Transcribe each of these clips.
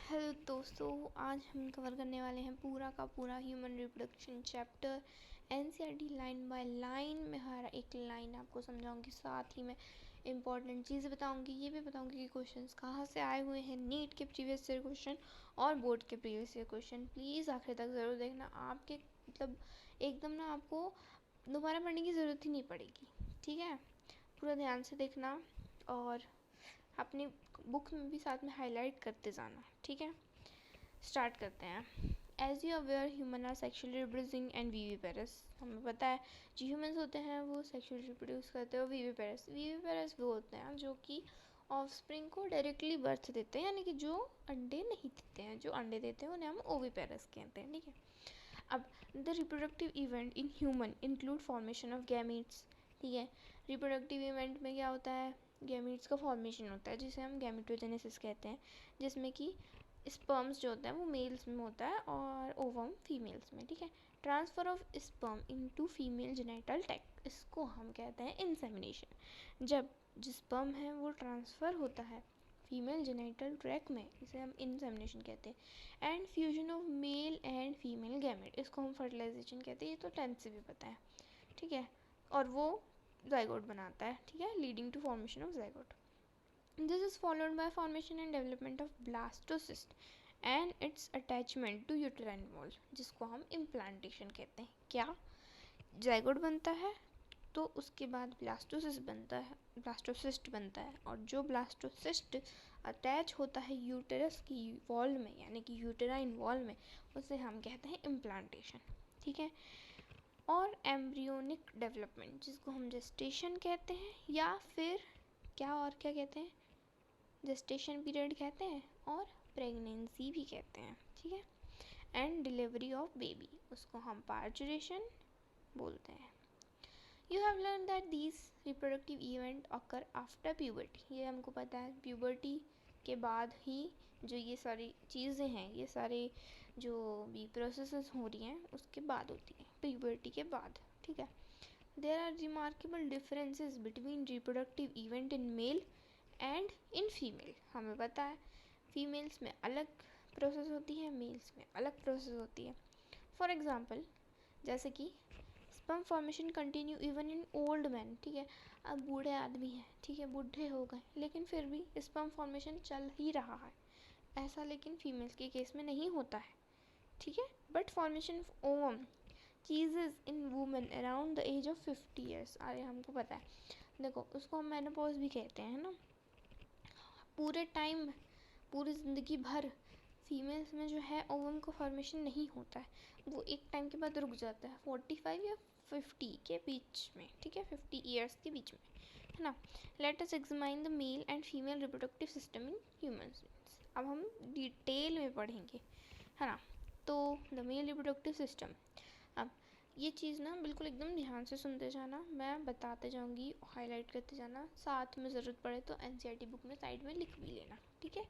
Hello दोस्तों, आज हम कवर करने वाले हैं पूरा का पूरा human reproduction chapter NCERT line by line. मैं हर एक लाइन आपको समझाऊंगी, साथ ही मैं इम्पॉर्टेंट चीज़ें बताऊंगी। ये भी बताऊंगी कि क्वेश्चंस कहाँ से आए हुए हैं, नीट के प्रीवियस ईयर क्वेश्चन और बोर्ड के प्रीवियस ईयर क्वेश्चन। प्लीज़ आखिर तक ज़रूर देखना, आपके एकदम ना आपको दोबारा पढ़ने की ज़रूरत ही नहीं पड़ेगी। ठीक है, पूरा ध्यान से देखना और अपनी बुक में भी साथ में हाईलाइट करते जाना। ठीक है, स्टार्ट करते हैं। As you aware human are sexually reproducing and viviparous. हमें पता है जो ह्यूमंस होते हैं वो सेक्शुअली रिप्रोड्यूस करते हैं। वीवीपेरस वो होते हैं जो कि ऑफस्प्रिंग को डायरेक्टली बर्थ देते हैं, यानी कि जो अंडे नहीं देते हैं। जो अंडे देते हैं उन्हें हम ओविपेरस कहते हैं। ठीक है, अब the reproductive event in human include formation of gametes. ठीक है, रिप्रोडक्टिव इवेंट में क्या होता है, गैमीट्स का फॉर्मेशन होता है जिसे हम गैमेटोजेनेसिस कहते हैं, जिसमें कि स्पर्म्स जो होता है वो मेल्स में होता है और ओवम फीमेल्स में। ठीक है, transfer of sperm into female genital tract, इसको हम कहते हैं इंसेमिनेशन। जब जो स्पर्म है वो ट्रांसफ़र होता है फीमेल जेनिटल ट्रैक्ट में, इसे हम इंसेमिनेशन कहते हैं। And fusion of male and female gamete, इसको हम फर्टिलाइजेशन कहते हैं। ये तो 10th से भी पता है। ठीक है, और वो जाइगोट बनाता है। ठीक है, leading to formation of zygote. This is followed by formation and development of blastocyst and its attachment to uterine wall, जिसको हम इम्प्लांटेशन कहते हैं। क्या जाइगोट बनता है तो उसके बाद ब्लास्टोसिस्ट बनता है, और जो ब्लास्टोसिस्ट अटैच होता है यूटेरस की वॉल में, यानी कि यूटेराइन वॉल में, उसे हम कहते हैं इम्प्लांटेशन। ठीक है, और एम्ब्रियोनिक डेवलपमेंट, जिसको हम जेस्टेशन कहते हैं, या फिर क्या कहते हैं, जेस्टेशन पीरियड कहते हैं और प्रेगनेंसी भी कहते हैं। ठीक है, एंड डिलीवरी ऑफ बेबी, उसको हम पार्चुरेशन बोलते हैं। You have learn that these reproductive event occur after puberty, ये हमको पता है प्यूबर्टी के बाद ही जो ये सारी चीज़ें हैं, ये सारे जो भी प्रोसेसेस हो रही हैं उसके बाद होती हैं, प्यूबर्टी के बाद। ठीक है, there are remarkable differences between reproductive event in male and in female. हमें पता है फीमेल्स में अलग प्रोसेस होती है, मेल्स में अलग प्रोसेस होती है। फॉर एग्ज़ाम्पल, जैसे कि sperm formation continue even in old man. ठीक है, अब बूढ़े आदमी हैं, ठीक है, बूढ़े हो गए, लेकिन फिर भी स्पर्म फॉर्मेशन चल ही रहा है। ऐसा लेकिन फीमेल्स के केस में नहीं होता है। ठीक है, but formation of ovum ceases in women around the age of 50 years. अरे हमको पता है, देखो उसको हम मेनोपॉज भी कहते हैं ना। पूरे टाइम, पूरी ज़िंदगी भर फीमेल्स में जो है ओवम का फॉर्मेशन नहीं होता है, वो एक टाइम के बाद रुक जाता है, 45 या 50 के बीच में। ठीक है, 50 ईयर्स के बीच में, है ना। Let us examine the male and female reproductive system in humans. अब हम डिटेल में पढ़ेंगे, है ना। तो द मेल रिप्रोडक्टिव सिस्टम, अब ये चीज़ ना बिल्कुल एकदम ध्यान से सुनते जाना, मैं बताते जाऊँगी, हाईलाइट करते जाना, साथ में ज़रूरत पड़े तो एनसीईआरटी बुक में साइड में लिख भी लेना। ठीक है,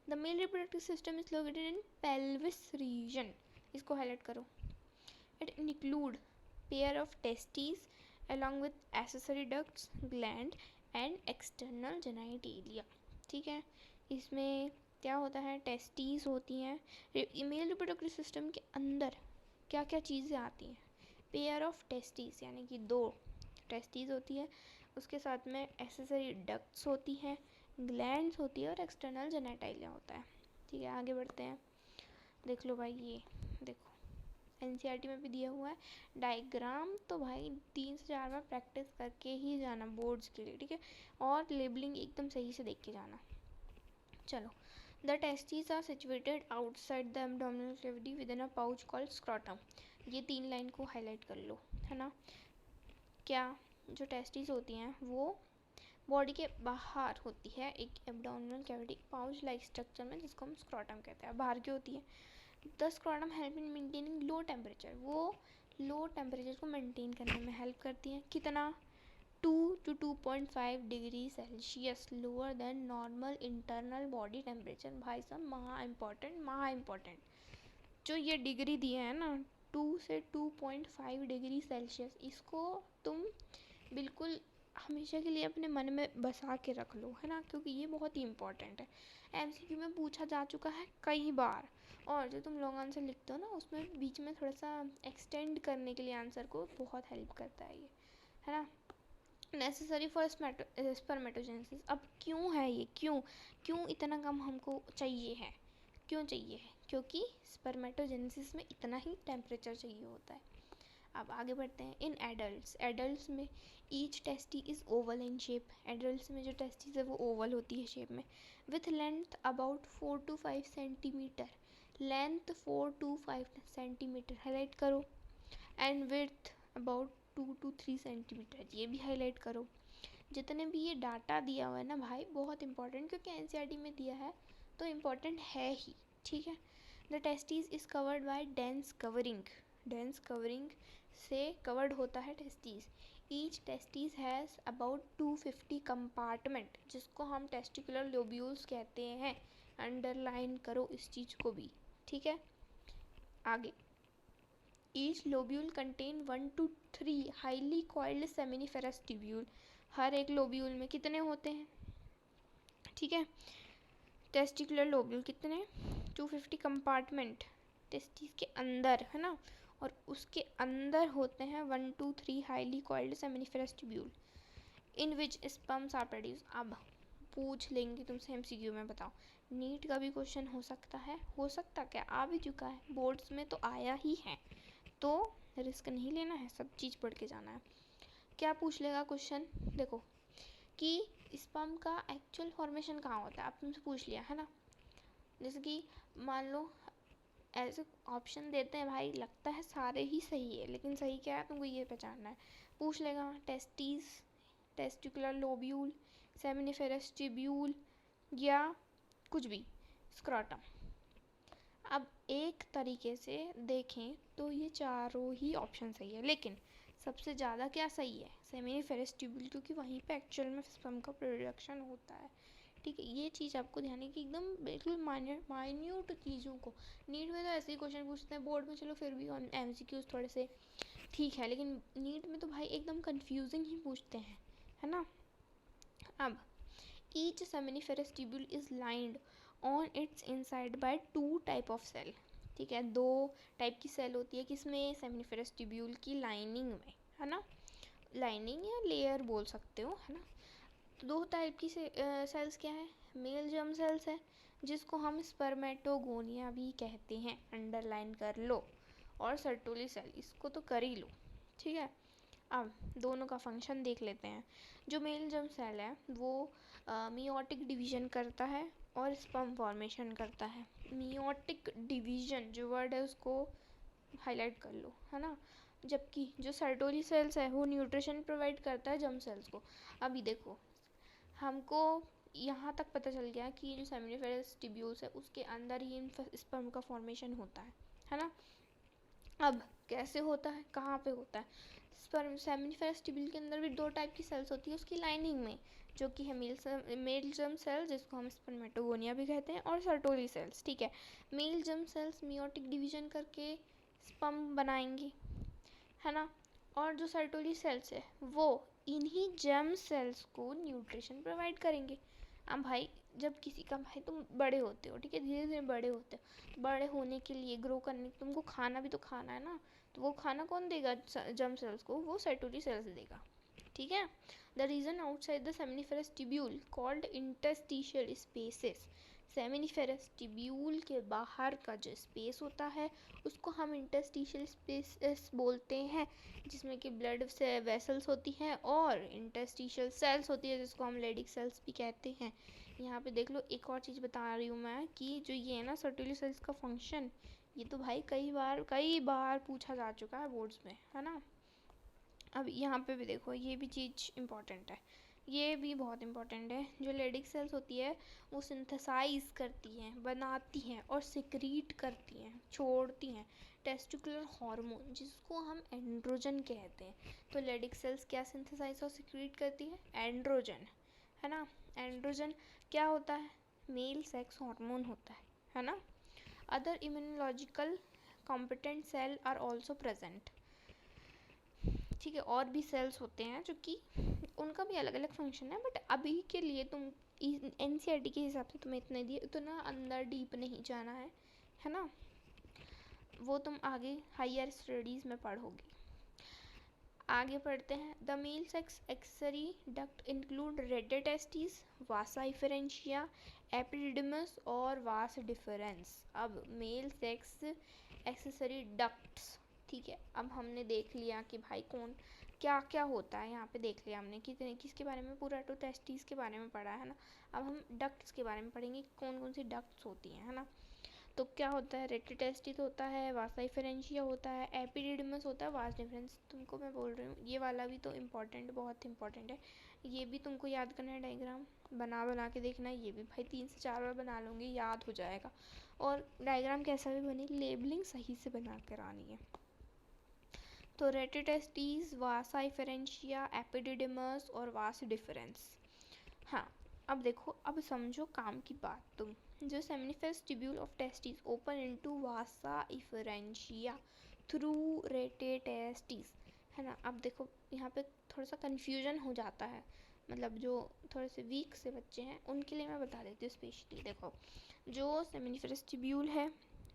the male reproductive system is located in pelvis region, इसको हाईलाइट करो। It include pair of testis along with accessory ducts, gland and external genitalia। ठीक है, इसमें क्या होता है, टेस्टिस होती हैं। मेल रिप्रोडक्टिव सिस्टम के अंदर क्या क्या चीज़ें आती हैं, पेयर ऑफ टेस्टिस यानी कि 2 टेस्टिस होती है, उसके साथ में एसेसरी डक्ट्स होती हैं, ग्लैंड्स होती है और एक्सटर्नल जेनेटाइलिया होता है। ठीक है, आगे बढ़ते हैं। देख लो भाई, ये देखो एनसीईआरटी में भी दिया हुआ है डायग्राम, तो भाई 3 से 4 बार प्रैक्टिस करके ही जाना बोर्ड्स के लिए। ठीक है, और लेबलिंग एकदम सही से देख के जाना। चलो, the testis are situated outside the abdominal cavity within a pouch called scrotum. ये 3 लाइन को हाईलाइट कर लो, है ना। क्या जो टेस्टिस होती हैं वो बॉडी के बाहर होती है, एक abdominal cavity pouch like structure में, जिसको हम स्क्रॉटम कहते हैं। बाहर की होती है। The scrotum help in maintaining low temperature, वो लो टेम्परेचर को मेंटेन करने में हेल्प करती हैं। कितना, 2 to 2.5 degree Celsius lower than normal internal body temperature. भाई साहब महा इम्पॉर्टेंट जो ये डिग्री दिए हैं ना, 2 से 2.5 डिग्री सेल्सियस, इसको तुम बिल्कुल हमेशा के लिए अपने मन में बसा के रख लो, है ना, क्योंकि ये बहुत ही इम्पॉर्टेंट है। एमसीक्यू में पूछा जा चुका है कई बार। और जो तुम लॉन्ग आंसर लिखते हो ना, उसमें बीच में थोड़ा सा एक्सटेंड करने के लिए आंसर को बहुत हेल्प करता है ये, है ना। Necessary for spermatogenesis. अब क्यों है ये, क्यों इतना कम हमको चाहिए है, क्यों चाहिए है? क्योंकि स्पर्मेटोजेनेसिस में इतना ही टेम्परेचर चाहिए होता है। अब आगे बढ़ते हैं। इन एडल्ट्स में each tasty is oval in shape. Adults में जो टेस्टीज है वो ओवल होती है शेप में, with length about 4 to 5 centimeter. Length 4 to 5 centimeter highlight करो। And width about 2 to 3 centimeter, ये भी हाईलाइट करो। जितने भी ये डाटा दिया हुआ है ना भाई, बहुत इंपॉर्टेंट, क्योंकि एनसीईआरटी में दिया है तो इम्पॉर्टेंट है ही, ठीक है। The testes is covered by dense covering से कवर्ड होता है testes. Each testes has about 250 compartment, जिसको हम टेस्टिकुलर लोब्यूल्स कहते हैं। अंडरलाइन करो इस चीज़ को भी, ठीक है। आगे, each lobule contain 1 to 3 highly coiled seminiferous tubule. हर एक लोब्यूल में कितने होते हैं, ठीक है। टेस्टिकुलर लोब्यूल कितने, 250 कंपार्टमेंट टेस्टिस के अंदर, है ना। और उसके अंदर होते हैं 1 to 3 highly coiled seminiferous tubule in which sperms are produce. अब पूछ लेंगे तुमसे एमसीक्यू में, बताओ। नीट का भी क्वेश्चन हो सकता है, हो सकता क्या, आ भी चुका है, बोर्ड्स में तो आया ही है, तो रिस्क नहीं लेना है, सब चीज़ पढ़ के जाना है। क्या पूछ लेगा क्वेश्चन, देखो, कि स्पर्म का एक्चुअल फॉर्मेशन कहाँ होता है। अब तुमसे पूछ लिया, है ना। जैसे कि मान लो ऐसे ऑप्शन देते हैं भाई, लगता है सारे ही सही है, लेकिन सही क्या है तुमको ये पहचानना है। पूछ लेगा testes, testicular lobule, seminiferous tubule, या कुछ भी, स्क्रॉटम। अब एक तरीके से देखें तो ये चारों ही ऑप्शन सही है, लेकिन सबसे ज़्यादा क्या सही है, सेमिनिफेरस ट्यूब्यूल, क्योंकि वहीं पे एक्चुअल में स्पर्म का प्रोडक्शन होता है, ठीक है। ये चीज़ आपको ध्यान है कि एकदम बिल्कुल माइन्यूट चीज़ों को, नीट में तो ऐसे ही क्वेश्चन पूछते हैं, बोर्ड में चलो फिर भी एमसीक्यूज थोड़े से ठीक है, लेकिन नीट में तो भाई एकदम कंफ्यूजिंग ही पूछते हैं, है ना। अब each seminiferous tubule is lined on its inside by 2 type of cell, ठीक है। 2 टाइप की सेल होती है किसमें, सेमिनिफेरस ट्यूब्यूल की लाइनिंग में, है ना। लाइनिंग या लेयर बोल सकते हो, है ना। तो 2 टाइप की सेल्स क्या है, मेल जर्म सेल्स है, जिसको हम स्पर्मेटोगोनिया भी कहते हैं, अंडरलाइन कर लो। और सर्टोली सेल, इसको तो कर ही लो, ठीक है। अब दोनों का फंक्शन देख लेते हैं। जो मेल जर्म सेल है वो मियोटिक डिवीजन करता है और स्पर्म फॉर्मेशन करता है। मियोटिक डिवीजन जो वर्ड है उसको हाईलाइट कर लो, है ना। जबकि जो सर्टोली सेल्स है वो न्यूट्रिशन प्रोवाइड करता है जर्म सेल्स को। अभी देखो, हमको यहाँ तक पता चल गया कि जो सेमिनिफेरस ट्यूब्यूल्स है उसके अंदर ही स्पर्म का फॉर्मेशन होता है ना। अब कैसे होता है, कहाँ पे होता है, स्पर्म सेमिनिफेरस ट्यूब्यूल के अंदर भी 2 टाइप की सेल्स होती है उसकी लाइनिंग में, जो कि है मेल जर्म सेल्स, जिसको हम स्पर्मेटोगोनिया भी कहते हैं, और सर्टोली सेल्स, ठीक है। Male germ cells meiotic division करके स्पर्म बनाएंगे, है ना। और जो सर्टोली सेल्स है वो इन्हीं जर्म सेल्स को न्यूट्रिशन प्रोवाइड करेंगे। अब भाई जब किसी का, भाई तुम बड़े होते हो, ठीक है, धीरे धीरे बड़े होते हो, तो बड़े होने के लिए, ग्रो करने के, तुमको खाना भी तो खाना है ना, तो वो खाना कौन देगा जर्म सेल्स को, वो सर्टोली सेल्स देगा, ठीक है। The region outside the seminiferous tubule called interstitial spaces. Seminiferous tubule के बाहर का जो स्पेस होता है उसको हम इंटरस्टिशियल स्पेसेस बोलते हैं, जिसमें कि ब्लड से वेसल्स होती हैं और इंटरस्टिशियल सेल्स होती है, जिसको हम लेडिक सेल्स भी कहते हैं। यहाँ पे देख लो, एक और चीज़ बता रही हूँ मैं कि जो ये है ना सर्टोली सेल्स का फंक्शन, ये तो भाई कई बार पूछा जा चुका है बोर्ड्स में, है ना। अब यहाँ पे भी देखो, ये भी चीज़ इम्पॉर्टेंट है, ये भी बहुत इम्पॉर्टेंट है। जो लेडिक सेल्स होती है वो सिंथेसाइज करती हैं, बनाती हैं और सिक्रीट करती हैं, छोड़ती हैं टेस्टिकुलर हार्मोन, जिसको हम एंड्रोजन कहते हैं। तो लेडिक सेल्स क्या सिंथेसाइज और सिक्रीट करती है, एंड्रोजन, है ना। एंड्रोजन क्या होता है, मेल सेक्स हार्मोन होता है ना। Other immunological competent cell are also present, ठीक है। और भी सेल्स होते हैं जो कि उनका भी अलग अलग फंक्शन है, बट अभी के लिए तुम एनसीईआरटी के हिसाब से तुम्हें इतने दिए, इतना अंदर डीप नहीं जाना है ना, वो तुम आगे हायर स्टडीज़ में पढ़ोगे। आगे पढ़ते हैं। The male sex accessory duct include radial testis, vasa efferentia, epididymis और वास डिफरेंस। अब मेल सेक्स एक्सेसरी डक्ट्स, ठीक है, अब हमने देख लिया कि भाई कौन क्या क्या होता है, यहाँ पे देख लिया हमने कितने किसके बारे में, पूरा तो टेस्टिस के बारे में पढ़ा है ना। अब हम डक्ट्स के बारे में पढ़ेंगे, कौन कौन सी डक्ट्स होती हैं, है ना। तो क्या होता है, रेडियल टेस्टिस होता है, वासा इफरेंशिया होता है, एपिडिडमस होता है, वास डिफरेंस। तुमको मैं बोल रही हूँ ये वाला भी तो इम्पोर्टेंट, बहुत इंपॉर्टेंट है, ये भी तुमको याद करना है। डायग्राम बना बना के देखना है, ये भी भाई 3 से 4 बार बना लूँगी, याद हो जाएगा। और डायग्राम कैसा भी बने, लेबलिंग सही से बना कर आनी है। तो radial testis, vasa efferentia, epididymis और वास डिफरेंस। हाँ, अब देखो, अब समझो काम की बात तुम। जो seminiferous tubule of testis open into vasa efferentia through radial testis, है ना। अब देखो यहाँ पे थोड़ा सा कन्फ्यूजन हो जाता है, मतलब जो थोड़े से वीक से बच्चे हैं उनके लिए मैं बता देती हूँ स्पेशली। देखो, जो सेमिनिफेरस ट्यूब्यूल है,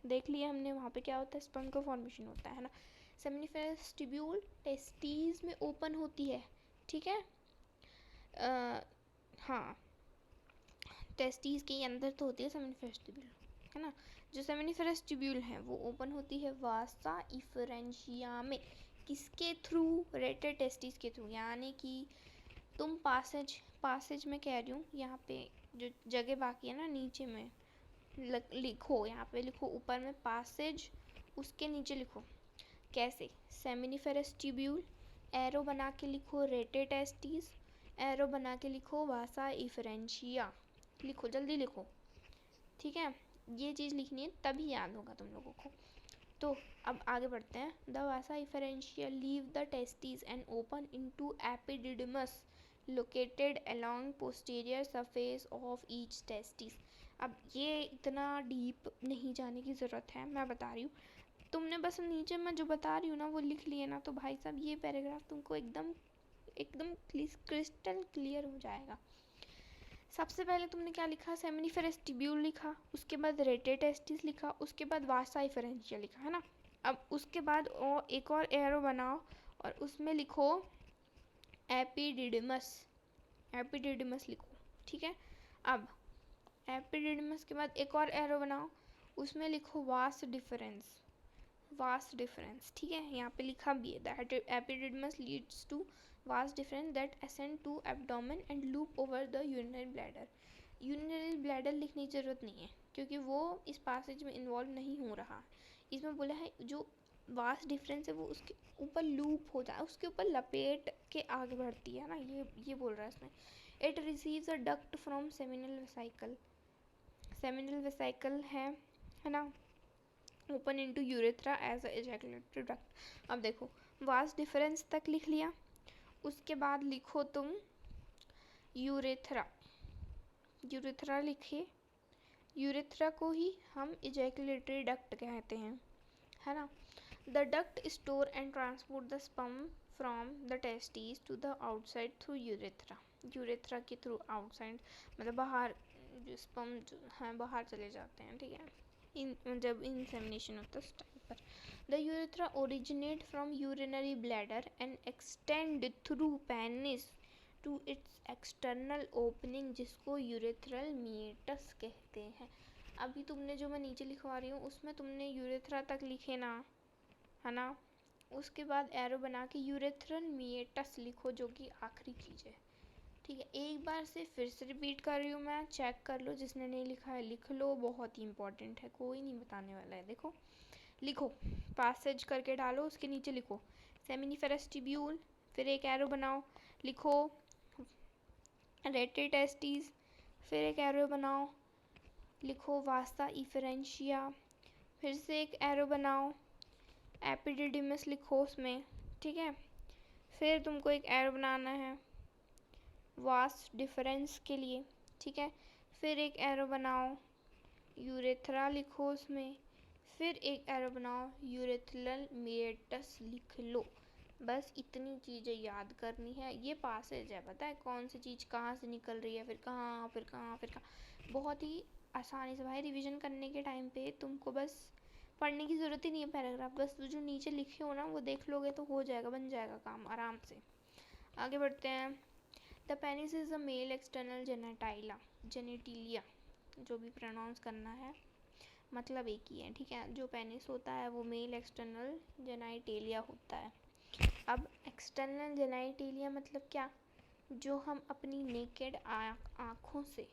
देख लिया हमने, वहाँ पे क्या होता है, स्पर्म का फॉर्मेशन होता है ना। सेमिनिफेरस ट्यूब्यूल टेस्टिस में ओपन होती है, ठीक है। हाँ, टेस्टिस के अंदर तो होती है सेमिनिफेरस ट्यूब्यूल, है ना। जो सेमिनिफेरस ट्यूब्यूल है वो ओपन होती है वासा इफरेंशिया में, किसके थ्रू, रेडियल टेस्टिस के थ्रू। यानी कि तुम पासेज में कह रही हूँ, यहाँ पे जो जगह बाकी है ना नीचे में लिखो, यहाँ पे लिखो ऊपर में पासेज, उसके नीचे लिखो कैसे, सेमिनिफेरस ट्यूब्यूल, एरो बना के लिखो रेडियल टेस्टिस, एरो बना के लिखो वासा इफरेंशिया, लिखो जल्दी लिखो, ठीक है। ये चीज़ लिखनी है तभी याद होगा तुम लोगों को। तो अब आगे बढ़ते हैं। The vasa efferentia leave the testis and open into epididymis located along posterior surface of each testis. अब ये इतना डीप नहीं जाने की ज़रूरत है, मैं बता रही हूँ। तुमने बस नीचे मैं जो बता रही हूँ ना वो लिख लिए ना, तो भाई साहब ये पैराग्राफ तुमको एकदम एकदम क्रिस्टल क्लियर हो जाएगा। सबसे पहले तुमने क्या लिखा, सेमिनिफेरस ट्यूब्यूल लिखा, उसके बाद रेडियल टेस्टिस लिखा, उसके बाद वासा इफरेंशिया लिखा, है ना। अब उसके बाद और एक और एरो बनाओ और उसमें लिखो एपिडिडमस, एपिडिडमस लिखो, ठीक है। अब एपिडिडमस के बाद एक और एरो बनाओ, उसमें लिखो वास डिफरेंस, वास डिफरेंस, ठीक है। यहाँ पे लिखा भी है that epididymis leads to vas deferens that ascend to abdomen and loop over the urinary bladder. Urinary bladder लिखने की ज़रूरत नहीं है क्योंकि वो इस पासेज में इन्वॉल्व नहीं हो रहा। इसमें बोला है जो वास डिफरेंस है वो उसके ऊपर लूप हो जाए, उसके ऊपर लपेट के आगे बढ़ती है ना, ये बोल रहा है इसमें। It receives a duct from seminal vesicle, seminal vesicle है ना, open into urethra as a ejaculatory duct. अब देखो वास डिफरेंस तक लिख लिया, उसके बाद लिखो तुम यूरेथ्रा, यूरेथ्रा लिखे, यूरेथ्रा को ही हम एजैकुलेटरी डक्ट कहते हैं, है ना। The duct store and transport the sperm from the testis to the outside through urethra, urethra के थ्रू आउटसाइड मतलब बाहर, जो स्पर्म जो हैं बाहर चले जाते हैं, ठीक है, जब इंसेमिनेशन होता है उस टाइम पर। The urethra originate from urinary bladder and extend through penis to its external opening जिसको यूरेथ्रल मीएटस कहते हैं। अभी तुमने जो मैं नीचे लिखवा रही हूँ उसमें तुमने यूरेथ्रा तक लिखे ना, है ना। उसके बाद एरो बना के यूरेथ्रल मीएटस लिखो जो कि आखिरी चीज़ है, ठीक है। एक बार से फिर से रिपीट कर रही हूँ मैं, चेक कर लो, जिसने नहीं लिखा है लिख लो, बहुत ही इंपॉर्टेंट है, कोई नहीं बताने वाला है। देखो लिखो, पासेज करके डालो, उसके नीचे लिखो सेमिनिफेरस ट्यूब्यूल, फिर एक एरो बनाओ, लिखो रेडियल टेस्टिस, फिर एक एरो बनाओ, लिखो वासा इफरेंशिया, फिर से एक एरो बनाओ, एपिडिडिमस लिखो उसमें, ठीक है। फिर तुमको एक एरो बनाना है वास डिफरेंस के लिए, ठीक है। फिर एक एरो बनाओ, यूरेथ्रा लिखो उसमें, फिर एक एरो बनाओ, यूरेथ्रल मीएटस लिख लो। बस इतनी चीज़ें याद करनी है। ये पासेज है, पता है कौन सी चीज़ कहाँ से निकल रही है, फिर कहाँ फिर कहाँ फिर कहाँ, बहुत ही आसानी से भाई। रिवीजन करने के टाइम पे तुमको बस पढ़ने की ज़रूरत ही नहीं है पैराग्राफ, बस जो नीचे लिखे हो ना वो देख लोगे तो हो जाएगा, बन जाएगा काम आराम से। आगे बढ़ते हैं। The penis is a male external genitalia, जो भी प्रोनाउंस करना है मतलब एक ही है, ठीक है। जो पेनिस होता है वो मेल एक्सटर्नल जेनाइटेलिया होता है। अब एक्सटर्नल जेनाइटेलिया मतलब क्या, जो हम अपनी नेकेड आँखों से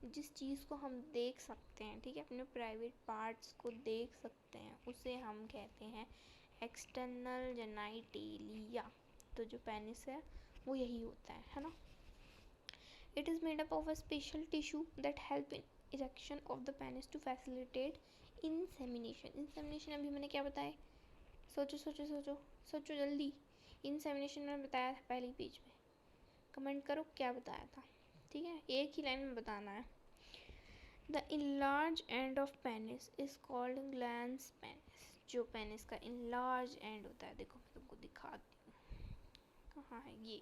जिस चीज़ को हम देख सकते हैं, ठीक है, अपने प्राइवेट पार्ट्स को देख सकते हैं, उसे हम कहते हैं एक्सटर्नल जेनाइटेलिया। तो जो पेनिस है वो यही होता है ना। It is made up of a special tissue that help in erection of the penis to facilitate insemination. Insemination अभी मैंने क्या बताया, सोचो सोचो सोचो सोचो जल्दी। इंसेमिनेशन मैंने बताया था पहले पेज में, कमेंट करो क्या बताया था, ठीक है, एक ही लाइन में बताना है। The enlarge end of penis is called glans penis. जो पेनिस का इनलार्ज एंड होता है, देखो मैं तुमको दिखाती हूँ, कहाँ है ये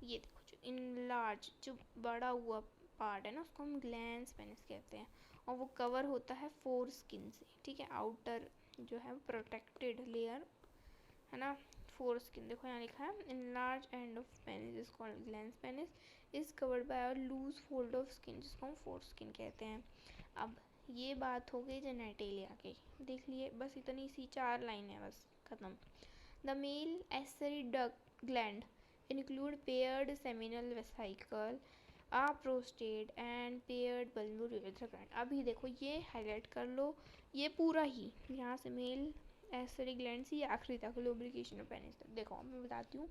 देखो, जो इनलार्ज जो बड़ा हुआ पार्ट है ना उसको हम ग्लैंस पेनिस कहते हैं, और वो कवर होता है फोर स्किन से, ठीक है। आउटर जो है प्रोटेक्टेड लेयर है ना, फोर स्किन। देखो यहाँ लिखा है enlarge end of penis is called glans penis is covered by a loose fold of skin, जिसको हम फोर स्किन कहते हैं। अब ये बात हो गई जेनेटेलिया की, देख लिए, बस इतनी सी 4 लाइन है, बस खत्म। The male accessory duct gland include paired seminal vesicle, a prostate and paired bulbar urethra gland। अभी देखो ये हाईलाइट कर लो, ये पूरा ही यहाँ से मेल एसेरी ग्लैंड से आखिरी तक लुब्रिकेशन ऑफ पेनिस तक। देखो मैं बताती हूँ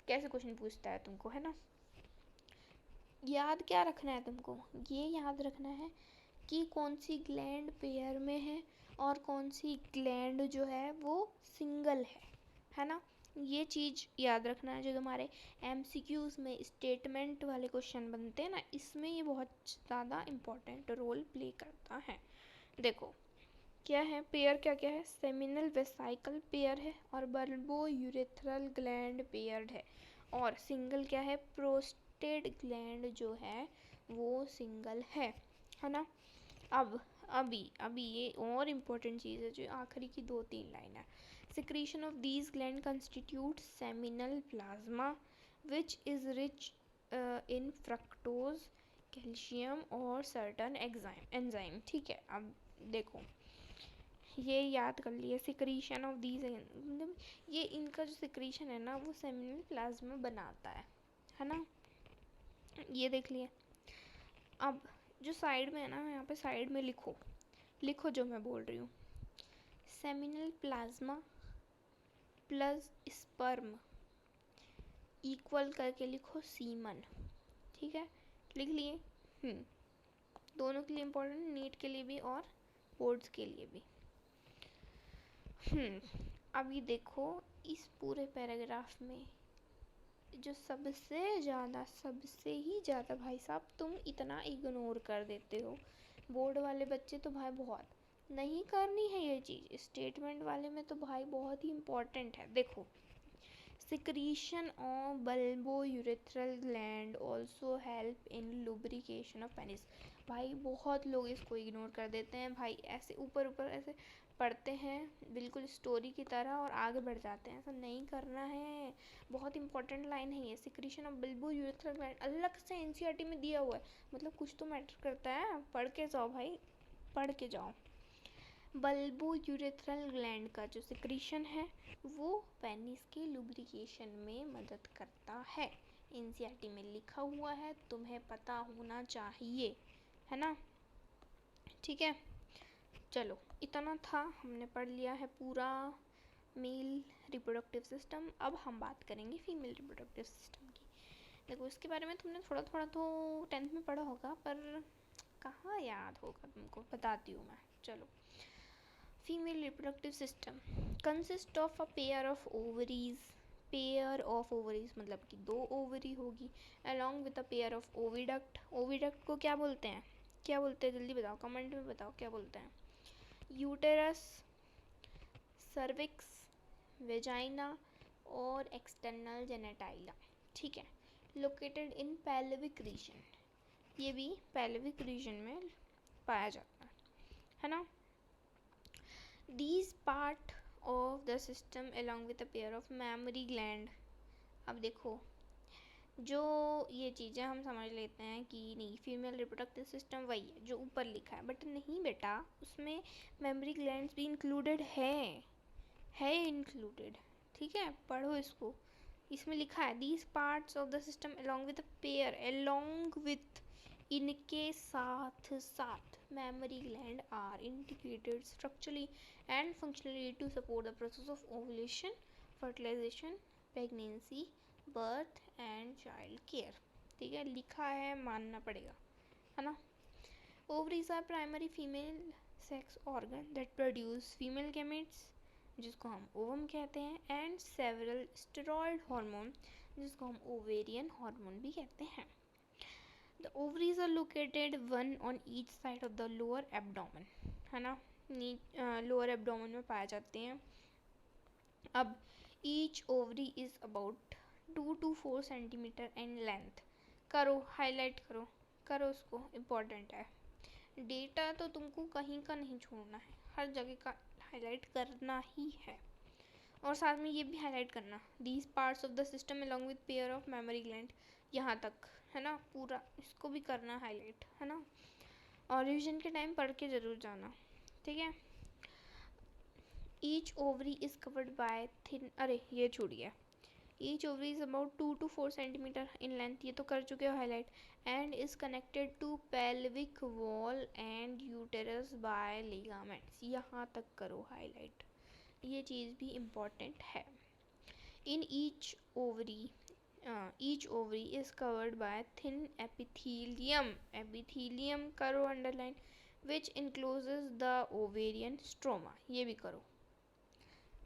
कैसे क्वेश्चन पूछता है तुमको, है ना। याद क्या रखना है तुमको, ये याद रखना है कि कौन सी ग्लैंड पेयर में है और कौन सी ग्लैंड जो है वो सिंगल है ना। ये चीज़ याद रखना है। जो तुम्हारे MCQs में स्टेटमेंट वाले क्वेश्चन बनते हैं ना, इसमें ये बहुत ज़्यादा इम्पोर्टेंट रोल प्ले करता है। देखो क्या है, पेयर क्या क्या है, सेमिनल वेसाइकल पेयर है और बल्बो यूरेथ्रल ग्लैंड पेयर्ड है, और सिंगल क्या है, प्रोस्टेट ग्लैंड जो है वो सिंगल है ना। अब अभी ये और इम्पोर्टेंट चीज़ है जो आखिरी की 2-3 लाइन है। Secretion of these glands constitutes seminal plasma, which is rich in fructose, calcium और certain enzyme, ठीक है। अब देखो ये याद कर लिए, सिक्रीशन ऑफ दीज, मतलब ये इनका जो सिक्रीशन है ना वो सेमिनल प्लाज्मा बनाता है ना, ये देख लिए। अब जो साइड में है ना, यहाँ पे साइड में लिखो जो मैं बोल रही हूँ, seminal plasma plus sperm equal करके लिखो सीमन, ठीक है, लिख लिए। दोनों के लिए इम्पोर्टेंट, नीट के लिए भी और बोर्ड्स के लिए भी। अभी देखो इस पूरे पैराग्राफ में जो सबसे ही ज़्यादा भाई साहब तुम इतना इग्नोर कर देते हो, बोर्ड वाले बच्चे तो भाई बहुत नहीं करनी है ये चीज़, स्टेटमेंट वाले में तो भाई बहुत ही इम्पोर्टेंट है। देखो secretion of bulbourethral gland also help in lubrication of penis। भाई बहुत लोग इसको इग्नोर कर देते हैं भाई, ऐसे ऊपर ऊपर ऐसे पढ़ते हैं बिल्कुल स्टोरी की तरह और आगे बढ़ जाते हैं, ऐसा नहीं करना है। बहुत इंपॉर्टेंट लाइन है ये, सिक्रीशन ऑफ bulbourethral gland अलग से NCERT में दिया हुआ है, मतलब कुछ तो मैटर करता है, पढ़ के जाओ भाई, पढ़ के जाओ। बल्बोयूरेथ्रल ग्लैंड का जो सिक्रीशन है वो पेनिस के लुब्रिकेशन में मदद करता है, NCERT में लिखा हुआ है, तुम्हें पता होना चाहिए, है ना, ठीक है। चलो इतना था, हमने पढ़ लिया है पूरा मेल रिप्रोडक्टिव सिस्टम। अब हम बात करेंगे फीमेल रिप्रोडक्टिव सिस्टम की। देखो इसके बारे में तुमने थोड़ा थोड़ा तो 10th में पढ़ा होगा, पर कहाँ याद होगा तुमको, बताती हूँ मैं। चलो, female reproductive system consist of a pair of ovaries मतलब कि 2 ओवरी होगी, along with a pair of oviduct. Oviduct को क्या बोलते हैं, क्या बोलते हैं जल्दी बताओ, कमेंट में बताओ क्या बोलते हैं। यूटेरस, सर्विक्स, वेजाइना, और एक्सटर्नल जेनेटाइला, ठीक है, लोकेटेड इन पेल्विक रीजन, ये भी पेल्विक रीजन में पाया जाता है ना। These part of the system along with a pair of mammary gland। अब देखो, जो ये चीज़ें हम समझ लेते हैं कि नहीं फीमेल रिप्रोडक्टिव सिस्टम वही है जो ऊपर लिखा है, बट नहीं बेटा, उसमें मेमोरी ग्लैंड्स भी इंक्लूडेड है इंक्लूडेड, ठीक है, पढ़ो इसको। इसमें लिखा है these parts of the system along with pair, along with, इनके साथ साथ mammary gland are integrated structurally and functionally to support the process of ovulation, fertilization, pregnancy, birth and child care, ठीक है, लिखा है, मानना पड़ेगा, है ना। Ovaries are primary female sex organ that produce female gametes, जिसको हम ओवम कहते हैं, एंड सेवरल स्टेरॉयड हार्मोन, जिसको हम ओवेरियन हार्मोन भी कहते हैं। The ovaries are located one on each side of the lower abdomen, है ना, लोअर एब्डोमेन में पाए जाते हैं। अब each ovary is about 2 to 4 centimetre in length. करो, हाईलाइट करो उसको, इम्पोर्टेंट है। डेटा तो तुमको कहीं का नहीं छोड़ना है, हर जगह का हाईलाइट करना ही है। और साथ में ये भी हाईलाइट करना, these parts of the system along with pair of memory gland, यहाँ तक, है ना, पूरा इसको भी करना हाईलाइट, है ना। और रिविजन के टाइम पढ़ के ज़रूर जाना, ठीक है। Each ovary is covered by thin, अरे ये छोड़िए, each ovary is about 2 to 4 centimetre in length, ये तो कर चुके हो highlight, and is connected to pelvic wall and uterus by ligaments, यहाँ तक करो हाईलाइट, ये चीज़ भी इम्पॉर्टेंट है। In each ovary is covered by thin epithelium करो underline, which encloses the ovarian stroma, ये भी करो।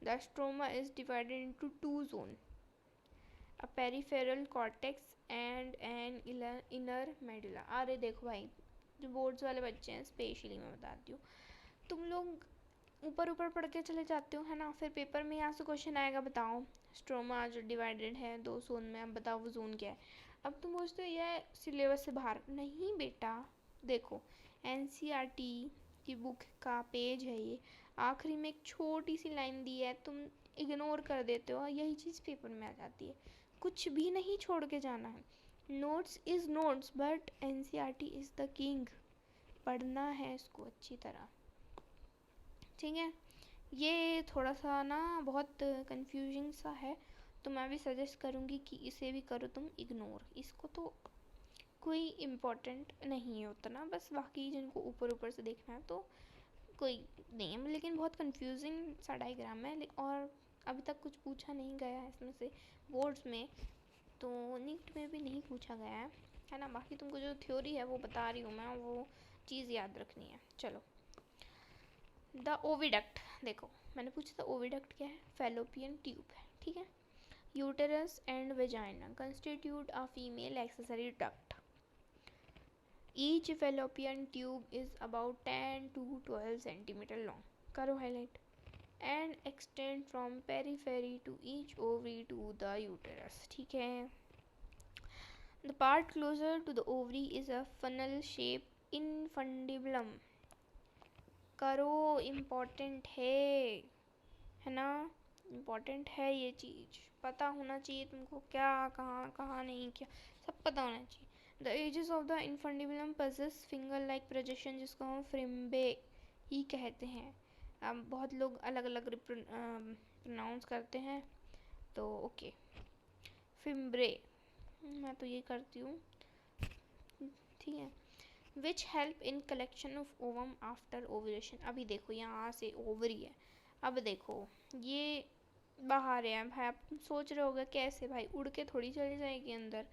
The stroma is divided into 2 zone, a peripheral cortex and an inner medulla. अरे देखो भाई, जो बोर्ड्स वाले बच्चे हैं, स्पेशली मैं बताती हूँ, तुम लोग ऊपर पढ़ के चले जाते हो, है ना, फिर पेपर में यहाँ से क्वेश्चन आएगा, बताओ स्ट्रोमा जो डिवाइडेड है 2 जोन में, अब बताओ वो जोन क्या है। अब तुम पूछते हो यह सिलेबस से बाहर, नहीं बेटा, देखो एनसीईआरटी की बुक का पेज है ये, आखिरी में एक छोटी सी लाइन दी है, तुम इग्नोर कर देते हो, यही चीज़ पेपर में आ जाती है, कुछ भी नहीं छोड़ के जाना है। Notes is notes but NCERT is the king, पढ़ना है इसको अच्छी तरह, ठीक है। ये थोड़ा सा ना बहुत कंफ्यूजिंग सा है, तो मैं भी सजेस्ट करूँगी कि इसे भी करो तुम इग्नोर, इसको तो कोई इम्पोर्टेंट नहीं है उतना, बस बाकी जिनको ऊपर से देखना है तो कोई नहीं है, लेकिन बहुत कंफ्यूजिंग सा डायग्राम है, और अभी तक कुछ पूछा नहीं गया है इसमें से बोर्ड्स में, तो नीट में भी नहीं पूछा गया है ना। बाकी तुमको जो थ्योरी है वो बता रही हूँ मैं, वो चीज़ याद रखनी है। चलो, द ओविडक्ट, देखो मैंने पूछा था ओविडक्ट क्या है, फैलोपियन ट्यूब है, ठीक है। Uterus and vagina constitute a female accessory duct, each fallopian tube is about 10 to 12 centimeter long, करो highlight, and extend from periphery to each ovary to the uterus, ठीक है। The part closer to the ovary is a funnel shape infundibulum, करो, important है ना, important है, ये चीज़ पता होना चाहिए तुमको, क्या कहाँ नहीं, क्या सब पता होना चाहिए। The edges of the infundibulum possess finger like projection, जिसको हम फ्रिम्बे ही कहते हैं। अब बहुत लोग अलग अलग प्रोनाउंस करते हैं, तो ओके, फिम्ब्रे, मैं तो ये करती हूँ, ठीक है। Which help in collection of ovum after ovulation, अभी देखो यहाँ से ओवरी है, अब देखो ये बाहर है भाई, आप सोच रहे होगे कैसे भाई, उड़ के थोड़ी चली जाएगी अंदर,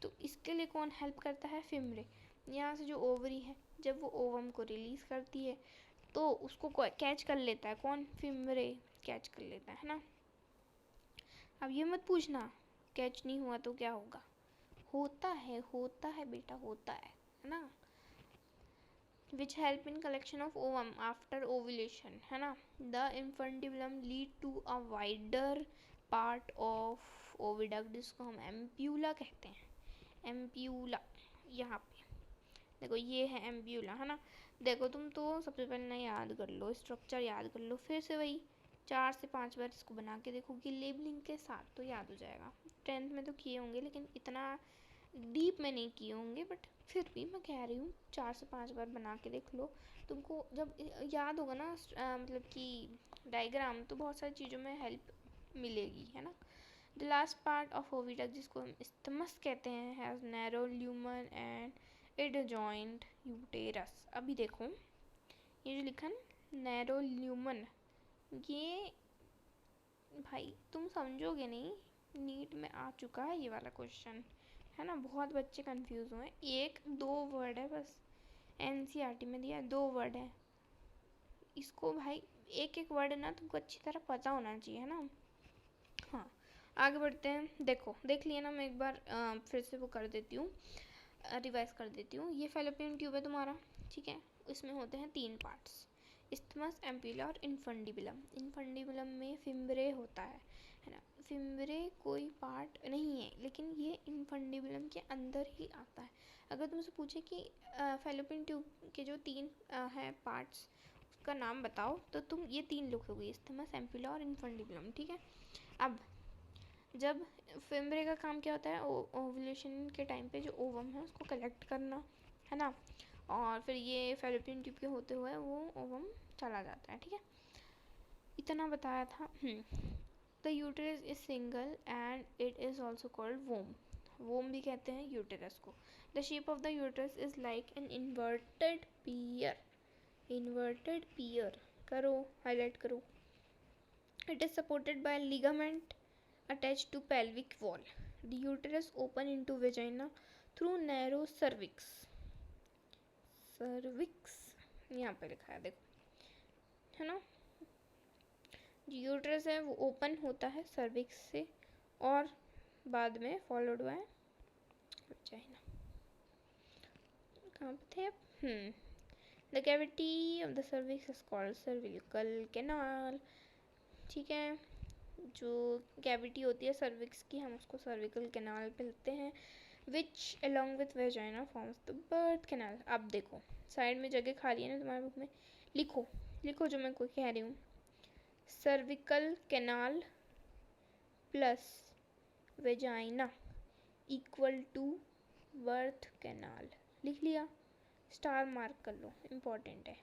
तो इसके लिए कौन हेल्प करता है, फिम्रे। यहाँ से जो ओवरी है, जब वो ओवम को रिलीज़ करती है तो उसको कैच कर लेता है, कौन, फिम्रे कैच कर लेता है ना। अब ये मत पूछना कैच नहीं हुआ तो क्या होगा, होता है बेटा, होता है ना। which help in collection of ovum after ovulation, है ना। The infundibulum lead to a wider part of oviduct जिसको हम एम्प्यूला कहते हैं। एम्प्यूला यहाँ पे देखो, ये है एम्प्यूला, है ना। देखो तुम तो सबसे पहले ना याद कर लो, स्ट्रक्चर याद कर लो, फिर से वही 4 से 5 बार इसको बना के देखोगे लेबलिंग के साथ तो याद हो जाएगा। 10th में तो किए होंगे लेकिन इतना डीप में नहीं किए होंगे, बट फिर भी मैं कह रही हूँ 4 से 5 बार बना के देख लो। तुमको जब याद होगा ना मतलब कि डायग्राम, तो बहुत सारी चीज़ों में हेल्प मिलेगी, है ना। The last part of oviduct जिसको हम इस्थमस कहते हैं has narrow lumen and it joint uterus. अभी देखो ये जो लिखा है नैरो ल्यूमन, ये भाई तुम समझोगे नहीं, नीट में आ चुका है ये वाला क्वेश्चन, है ना। बहुत बच्चे कंफ्यूज हुए, 1-2 वर्ड है बस, एनसीईआरटी में दिया 2 वर्ड है, इसको भाई एक एक वर्ड ना तुमको अच्छी तरह पता होना चाहिए, है ना। हाँ आगे बढ़ते हैं। देखो देख लिया ना, मैं एक बार फिर से वो कर देती हूँ, रिवाइज कर देती हूँ। ये फैलोपियन ट्यूब है तुम्हारा, ठीक है। इसमें होते हैं 3 पार्ट्स, इस्थमस, एम्प्यूला और इनफंडिबुलम। इनफंडिबुलम में फिम्ब्रे होता है ना। फिम्ब्रे कोई पार्ट नहीं है, लेकिन ये इनफंडिबुलम के अंदर ही आता है। अगर तुमसे पूछे कि फैलोपियन ट्यूब के जो 3 हैं पार्ट्स, उसका नाम बताओ, तो तुम ये 3 लिखोगे, इस्थमस, एम्प्यूला और इनफंडिबुलम, ठीक है। अब जब फिम्ब्रे का काम क्या होता है, ओवुलेशन के टाइम पे जो ओवम है उसको कलेक्ट करना, है ना। और फिर ये फैलोपियन ट्यूब के होते हुए वो ओवम चला जाता है, ठीक है। इतना बताया था। The uterus is single and it is also called womb. Womb भी कहते हैं यूटेरस को। The shape of the uterus is like an inverted pear. Inverted pear करो, हाईलाइट करो। It is supported by ligament attached to pelvic wall. The uterus open into vagina through narrow cervix. cervix यहाँ पे लिखा है देखो, है ना। जो यूट्रस है वो ओपन होता है सर्विक्स से और बाद में फॉलोड बाय वजाइना। कहाँ पे थे अब? The cavity of the cervix is called cervical canal, ठीक है। जो कैविटी होती है सर्विक्स की, हम उसको सर्विकल कैनाल बोलते हैं, which along with vagina forms the birth canal. अब देखो साइड में जगह खाली है ना तुम्हारे बुक में, लिखो लिखो जो मैं कोई कह रही हूँ, cervical canal plus vagina equal to birth canal. लिख लिया, स्टार मार्क कर लो, इम्पॉर्टेंट है।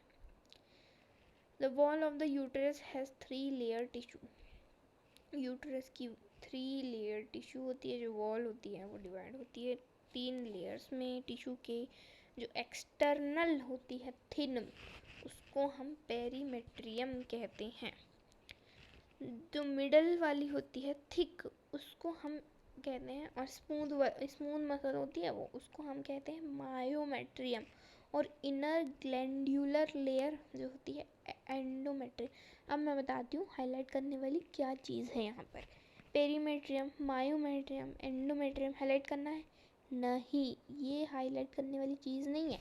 The wall of the uterus has 3 layer tissue. Uterus की 3 लेयर टिश्यू होती है, जो वॉल होती है वो डिवाइड होती है 3 लेयर्स में टिश्यू के। जो एक्सटर्नल होती है थिन, उसको हम पेरीमेट्रियम कहते हैं। जो मिडल वाली होती है थिक, उसको हम कहते हैं, और स्मूथ मसल होती है वो, उसको हम कहते हैं मायोमेट्रियम। और इनर ग्लैंड्यूलर लेयर जो होती है एंडोमेट्रियम। अब मैं बताती हूँ हाईलाइट करने वाली क्या चीज़ है यहाँ पर। पेरीमेट्रियम, मायोमेट्रियम, एंडोमेट्रियम हाईलाइट करना है? नहीं, ये हाईलाइट करने वाली चीज़ नहीं है।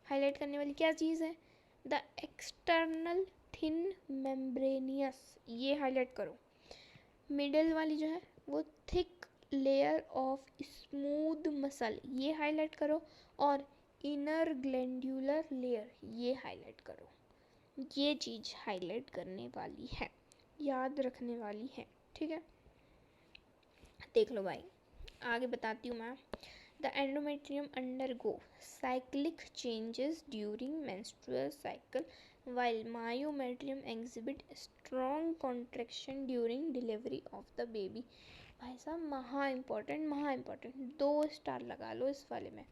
हाईलाइट करने वाली क्या चीज़ है? द एक्सटर्नल थिन मेम्ब्रेनियस, ये हाईलाइट करो। मिडल वाली जो है वो thick layer of smooth muscle, ये हाईलाइट करो। और इनर ग्लैंड्यूलर लेयर, ये हाईलाइट करो। ये चीज़ हाईलाइट करने वाली है, याद रखने वाली है, ठीक है। देख लो भाई, आगे बताती हूँ मैं। The endometrium undergo cyclic changes during menstrual cycle while myometrium exhibit strong contraction during delivery of the baby। भाई साहब महा इम्पोर्टेंट 2 स्टार लगा लो इस वाले में,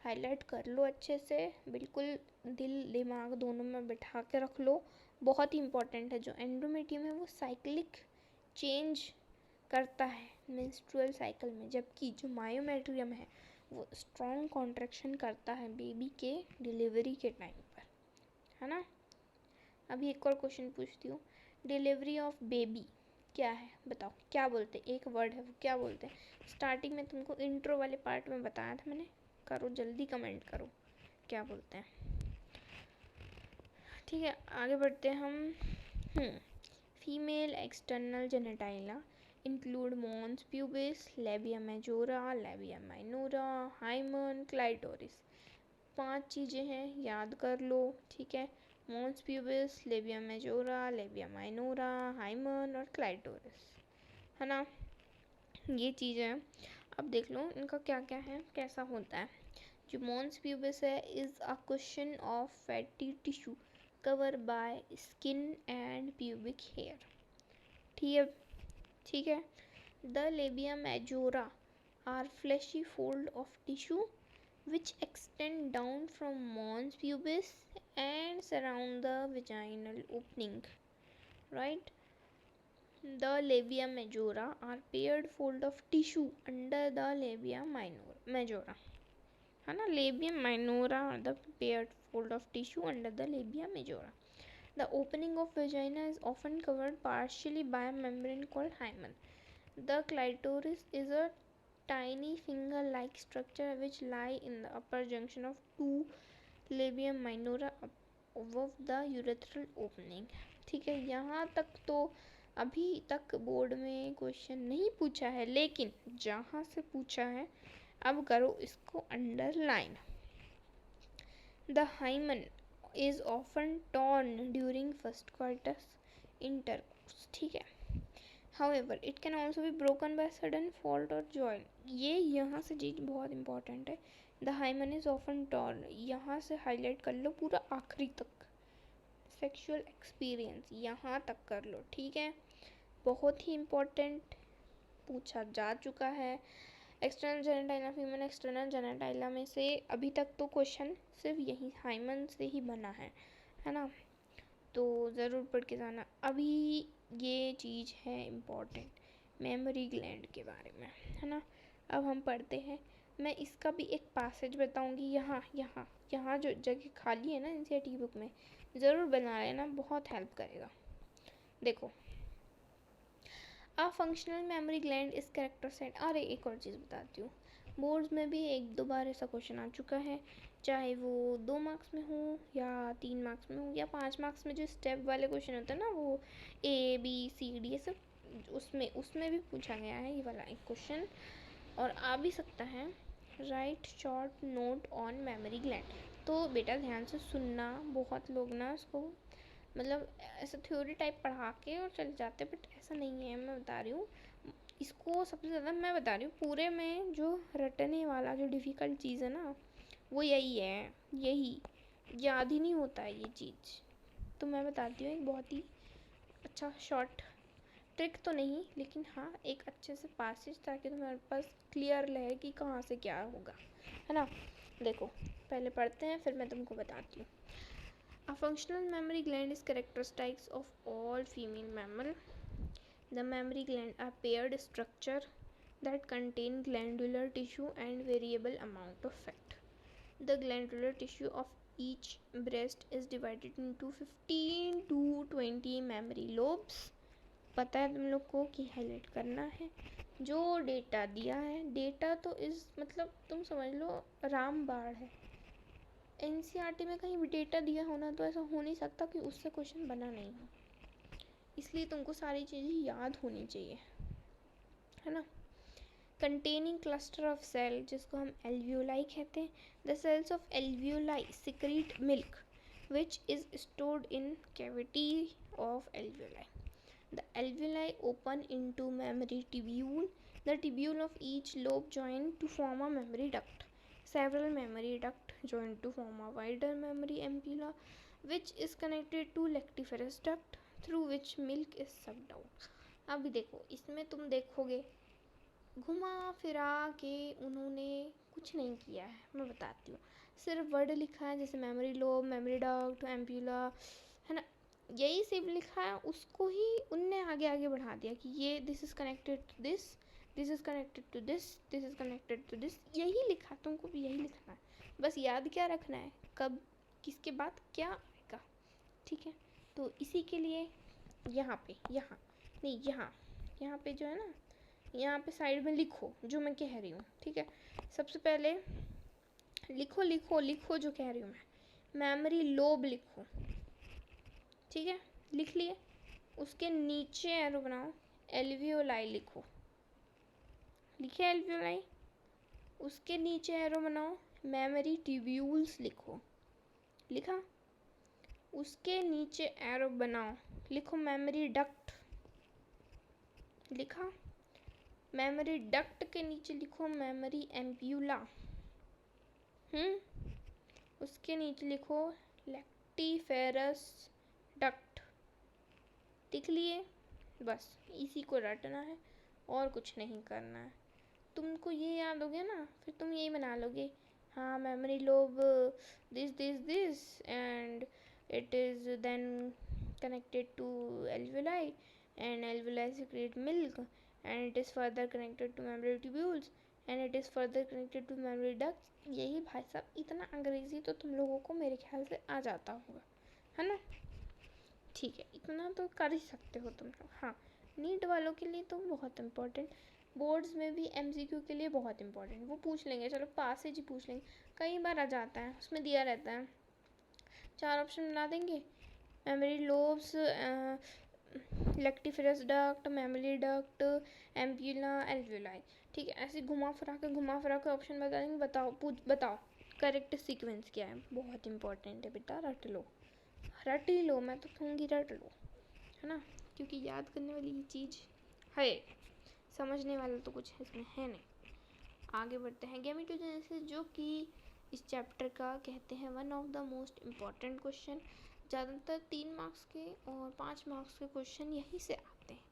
हाईलाइट कर लो अच्छे से, बिल्कुल दिल दिमाग दोनों में बिठा के रख लो, बहुत ही इम्पोर्टेंट है। जो एंडोमेट्रियम है वो साइक्लिक चेंज करता है मेंस्ट्रुअल साइकिल में, जबकि जो मायोमेट्रियम है वो स्ट्रॉन्ग कॉन्ट्रैक्शन करता है बेबी के डिलीवरी के टाइम पर, है ना। अभी एक और क्वेश्चन पूछती हूँ, डिलीवरी ऑफ बेबी क्या है बताओ, क्या बोलते हैं? एक वर्ड है वो, क्या बोलते हैं? स्टार्टिंग में तुमको इंट्रो वाले पार्ट में बताया था मैंने, करो जल्दी कमेंट करो क्या बोलते हैं, ठीक है। आगे बढ़ते हैं हम। Female external genitalia include mons pubis, labia majora, labia minora, hymen, clitoris। 5 चीज़ें हैं, याद कर लो, ठीक है। mons pubis, labia majora, labia minora, hymen और clitoris, है ना। ये चीज़ें हैं। अब देख लो इनका क्या क्या है, कैसा होता है। जो mons pubis है is a cushion of fatty tissue covered by skin and pubic hair। ठीक है। The labia majora are fleshy fold of tissue which extend down from mons pubis and surround the vaginal opening, right? The labia majora are paired fold of tissue under the labia majora, है ना। labia minora are the paired fold of tissue under the labia majora. The opening of vagina is often covered partially by a membrane called hymen. The clitoris is a tiny finger-like structure which lie in the upper junction of two labia minora above the urethral opening। ठीक है, यहाँ तक तो अभी तक board में question नहीं पूछा है, लेकिन जहाँ से पूछा है अब करो इसको underline. The hymen is often torn during first coitus intercourse, ठीक है। However, it can also be broken by sudden fault or joint। ये यहाँ से चीज़ बहुत इंपॉर्टेंट है। The hymen is often torn, यहाँ से हाईलाइट कर लो पूरा आखिरी तक। सेक्सुअल एक्सपीरियंस यहाँ तक कर लो, ठीक है। बहुत ही इम्पोर्टेंट पूछा जा चुका है। एक्सटर्नल जेनेटाइला, फीमेल एक्सटर्नल जेनेटाइला में से अभी तक तो क्वेश्चन सिर्फ यही हाइमन से ही बना है ना। तो ज़रूर पढ़ के जाना। अभी ये चीज़ है इम्पॉर्टेंट मेमोरी ग्लैंड के बारे में, है ना। अब हम पढ़ते हैं। मैं इसका भी एक पैसेज बताऊंगी। यहाँ जो जगह खाली है ना एनसीईआरटी बुक में, ज़रूर बना लेना, बहुत हेल्प करेगा। देखो, अ फंक्शनल मेमोरी ग्लैंड इस कैरेक्टर सेट। अरे एक और चीज़ बताती हूँ, बोर्ड्स में भी 1-2 बार ऐसा क्वेश्चन आ चुका है, चाहे वो 2 मार्क्स में हो या 3 मार्क्स में हो या 5 मार्क्स में। जो स्टेप वाले क्वेश्चन होते हैं ना, वो ABCD ये सब, उसमें भी पूछा गया है ये वाला एक क्वेश्चन, और आ भी सकता है। Right short note on memory gland. तो बेटा ध्यान से सुनना, बहुत लोग ना इसको मतलब ऐसा थ्योरी टाइप पढ़ा के और चले जाते, बट ऐसा नहीं है। मैं बता रही हूँ इसको, सबसे ज़्यादा मैं बता रही हूँ पूरे में जो रटने वाला जो डिफ़िकल्ट चीज़ है ना, वो यही है। यही याद ही नहीं होता है ये चीज़। तो मैं बताती हूँ एक बहुत ही अच्छा शॉर्ट ट्रिक तो नहीं, लेकिन हाँ एक अच्छे से पैसेज, ताकि तुम्हारे पास क्लियर रहे कि कहाँ से क्या होगा, है ना। देखो पहले पढ़ते हैं, फिर मैं तुमको बताती हूँ। A functional mammary gland is characteristic of all female mammal. The mammary gland are paired structure that contain glandular tissue and variable amount of fat. The glandular tissue of each breast is divided into 15 to 20 mammary lobes. पता है तुम लोग को कि highlight करना है जो data दिया है। डेटा तो इस मतलब तुम समझ लो रामबाण है। एनसीईआरटी में कहीं भी डेटा दिया होना तो ऐसा हो नहीं सकता कि उससे क्वेश्चन बना नहीं हो, इसलिए तुमको सारी चीज़ें याद होनी चाहिए, है ना। कंटेनिंग क्लस्टर ऑफ सेल, जिसको हम एल्वियोलाई कहते हैं। The cells of alveoli secrete milk which is stored in cavity of alveoli. The alveoli open into mammary tubule. The tubule of each lobe join to form a mammary duct. Several memory duct join to form a wider memory ampulla which is connected to lactiferous duct through which milk is sucked out। अभी देखो इसमें तुम देखोगे घुमा फिरा के उन्होंने कुछ नहीं किया है। मैं बताती हूँ, सिर्फ वर्ड लिखा है, जैसे memory lobe, memory duct, ampulla, है ना। यही सिर्फ लिखा है, उसको ही उनने आगे आगे बढ़ा दिया कि ये this is connected to this, this is connected to this, this is connected to this. यही लिखा, तुमको भी यही लिखना है। बस याद क्या रखना है, कब किसके बाद क्या आएगा, ठीक है। तो इसी के लिए यहाँ पे जो है ना, यहाँ पे साइड में लिखो जो मैं कह रही हूँ, ठीक है। सबसे पहले लिखो जो कह रही हूँ मैं, मेमोरी लोब लिखो, ठीक है। लिख लिए, उसके नीचे एरो बनाओ एल्वियोलाई लिखो, लिखे एल्वियोलाई। उसके नीचे एरो बनाओ, मेमोरी ट्यूब्यूल्स लिखो, लिखा। उसके नीचे एरो बनाओ, लिखो मेमोरी डक्ट, लिखा। मेमोरी डक्ट के नीचे लिखो मेमोरी एम्प्यूला, उसके नीचे लिखो लेक्टिफेरस डक्ट। लिख लिए? बस इसी को रटना है और कुछ नहीं करना है। तुमको ये याद हो गया ना, फिर तुम यही बना लोगे, हाँ memory lobe this and it is then connected to alveoli and alveoli secrete milk and it is further connected to memory tubules and it is further connected to memory ducts। यही भाई साहब, इतना अंग्रेजी तो तुम लोगों को मेरे ख्याल से आ जाता होगा, है ना? ठीक है, इतना तो कर ही सकते हो तुम लोग। हाँ, नीट वालों के लिए तो बहुत इम्पोर्टेंट, बोर्ड्स में भी एमसीक्यू के लिए बहुत इम्पोर्टेंट, वो पूछ लेंगे, चलो पासेज ही पूछ लेंगे, कई बार आ जाता है, उसमें दिया रहता है, 4 ऑप्शन बना देंगे, memory lobes, lactiferous duct, memory duct, ampulla, alveoli. ठीक है, ऐसे घुमा फिरा के ऑप्शन बता देंगे। बताओ करेक्ट सीक्वेंस क्या है। बहुत इंपॉर्टेंट है बेटा, रट ही लो, मैं तो कहूँगी रट लो, है ना, क्योंकि याद करने वाली ये चीज़ है, समझने वाला तो कुछ इसमें है नहीं। आगे बढ़ते हैं, गैमेटोजेनेसिस, जो कि इस चैप्टर का कहते हैं one of the most important question. ज़्यादातर 3 मार्क्स के और 5 मार्क्स के क्वेश्चन यहीं से आते हैं,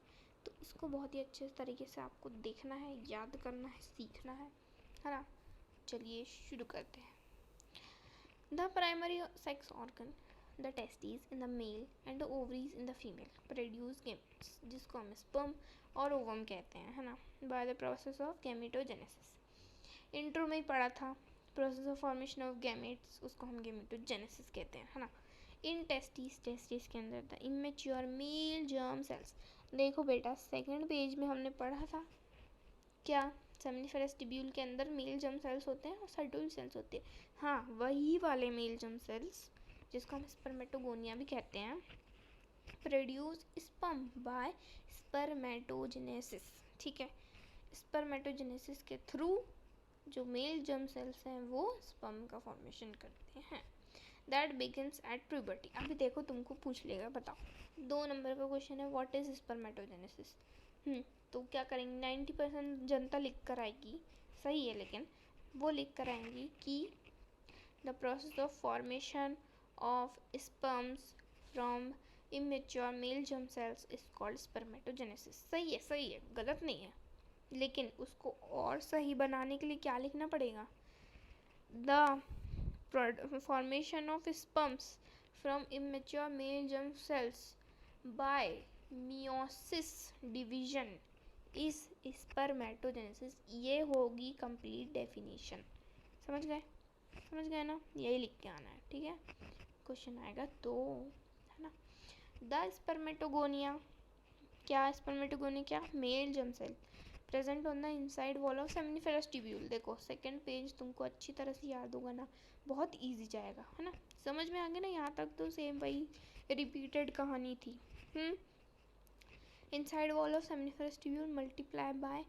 तो इसको बहुत ही अच्छे तरीके से आपको देखना है, याद करना है, सीखना है ना। चलिए शुरू करते हैं। The primary sex organ, the testis in the male and the ovaries in the female produce gametes, जिसको हम स्पर्म और ओवम कहते हैं, है ना, bye the process of gametogenesis. Intro में ही पढ़ा था, process of formation of gametes, उसको हम गैमेटोजेनेसिस कहते हैं, है ना। इन टेस्टिस के अंदर था इमेच्योर मेल जर्म सेल्स। देखो बेटा, सेकंड पेज में हमने पढ़ा था क्या, सेमिनिफेरस ट्यूब्यूल के अंदर मेल जर्म सेल्स होते हैं और सर्टोइड सेल्स होते हैं। हाँ, वही वाले मेल जर्म सेल्स जिसको हम स्पर्मेटोगोनिया भी कहते हैं, प्रोड्यूस स्पर्म बाय स्पर्मेटोजेनेसिस। ठीक है, स्पर्मेटोजेनेसिस के थ्रू जो मेल जर्म सेल्स हैं वो स्पर्म का फॉर्मेशन करते हैं। That begins at puberty. अभी देखो, तुमको पूछ लेगा, बताओ 2 नंबर का क्वेश्चन है, व्हाट इज स्पर्मेटोजेनेसिस। तो क्या करेंगे, 90% जनता लिख कर आएगी, सही है, लेकिन वो लिख कर आएंगी कि the process of formation of sperms from immature male germ cells is called spermatogenesis. सही है, गलत नहीं है, लेकिन उसको और सही बनाने के लिए क्या लिखना पड़ेगा, the formation of sperms from immature male germ cells by meiosis division is spermatogenesis। ये होगी कंप्लीट डेफिनेशन। समझ गए ना, यही लिख के आना है, ठीक है, क्वेश्चन आएगा तो, है ना। द स्पर्मेटोगोनिया, क्या स्पर्मेटोगोनिया, क्या male germ cell present on the inside wall of seminiferous tubule. देखो सेकंड पेज तुमको अच्छी तरह से याद होगा ना, बहुत इजी जाएगा, है ना, समझ में आ गया ना, यहाँ तक तो सेम वही रिपीटेड कहानी थी। Inside wall of seminiferous tubule multiply by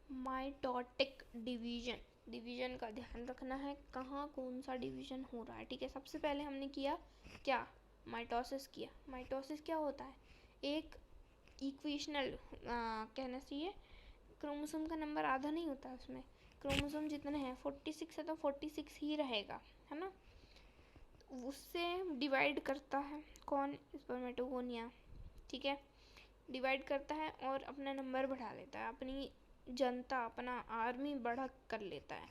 mitotic division का ध्यान रखना है, कहाँ कौन सा डिवीजन हो रहा है। ठीक है, सबसे पहले हमने किया क्या, माइटोसिस किया। माइटोसिस क्या होता है, एक इक्वेशनल कहना चाहिए, क्रोमोसोम का नंबर आधा नहीं होता, उसमें क्रोमोसोम जितने हैं 46 है तो 46 ही रहेगा, है ना, उससे डिवाइड करता है कौन, स्पर्मेटोगोनिया। ठीक है, डिवाइड करता है और अपना नंबर बढ़ा लेता है, अपनी जनता, अपना आर्मी बढ़ा कर लेता है।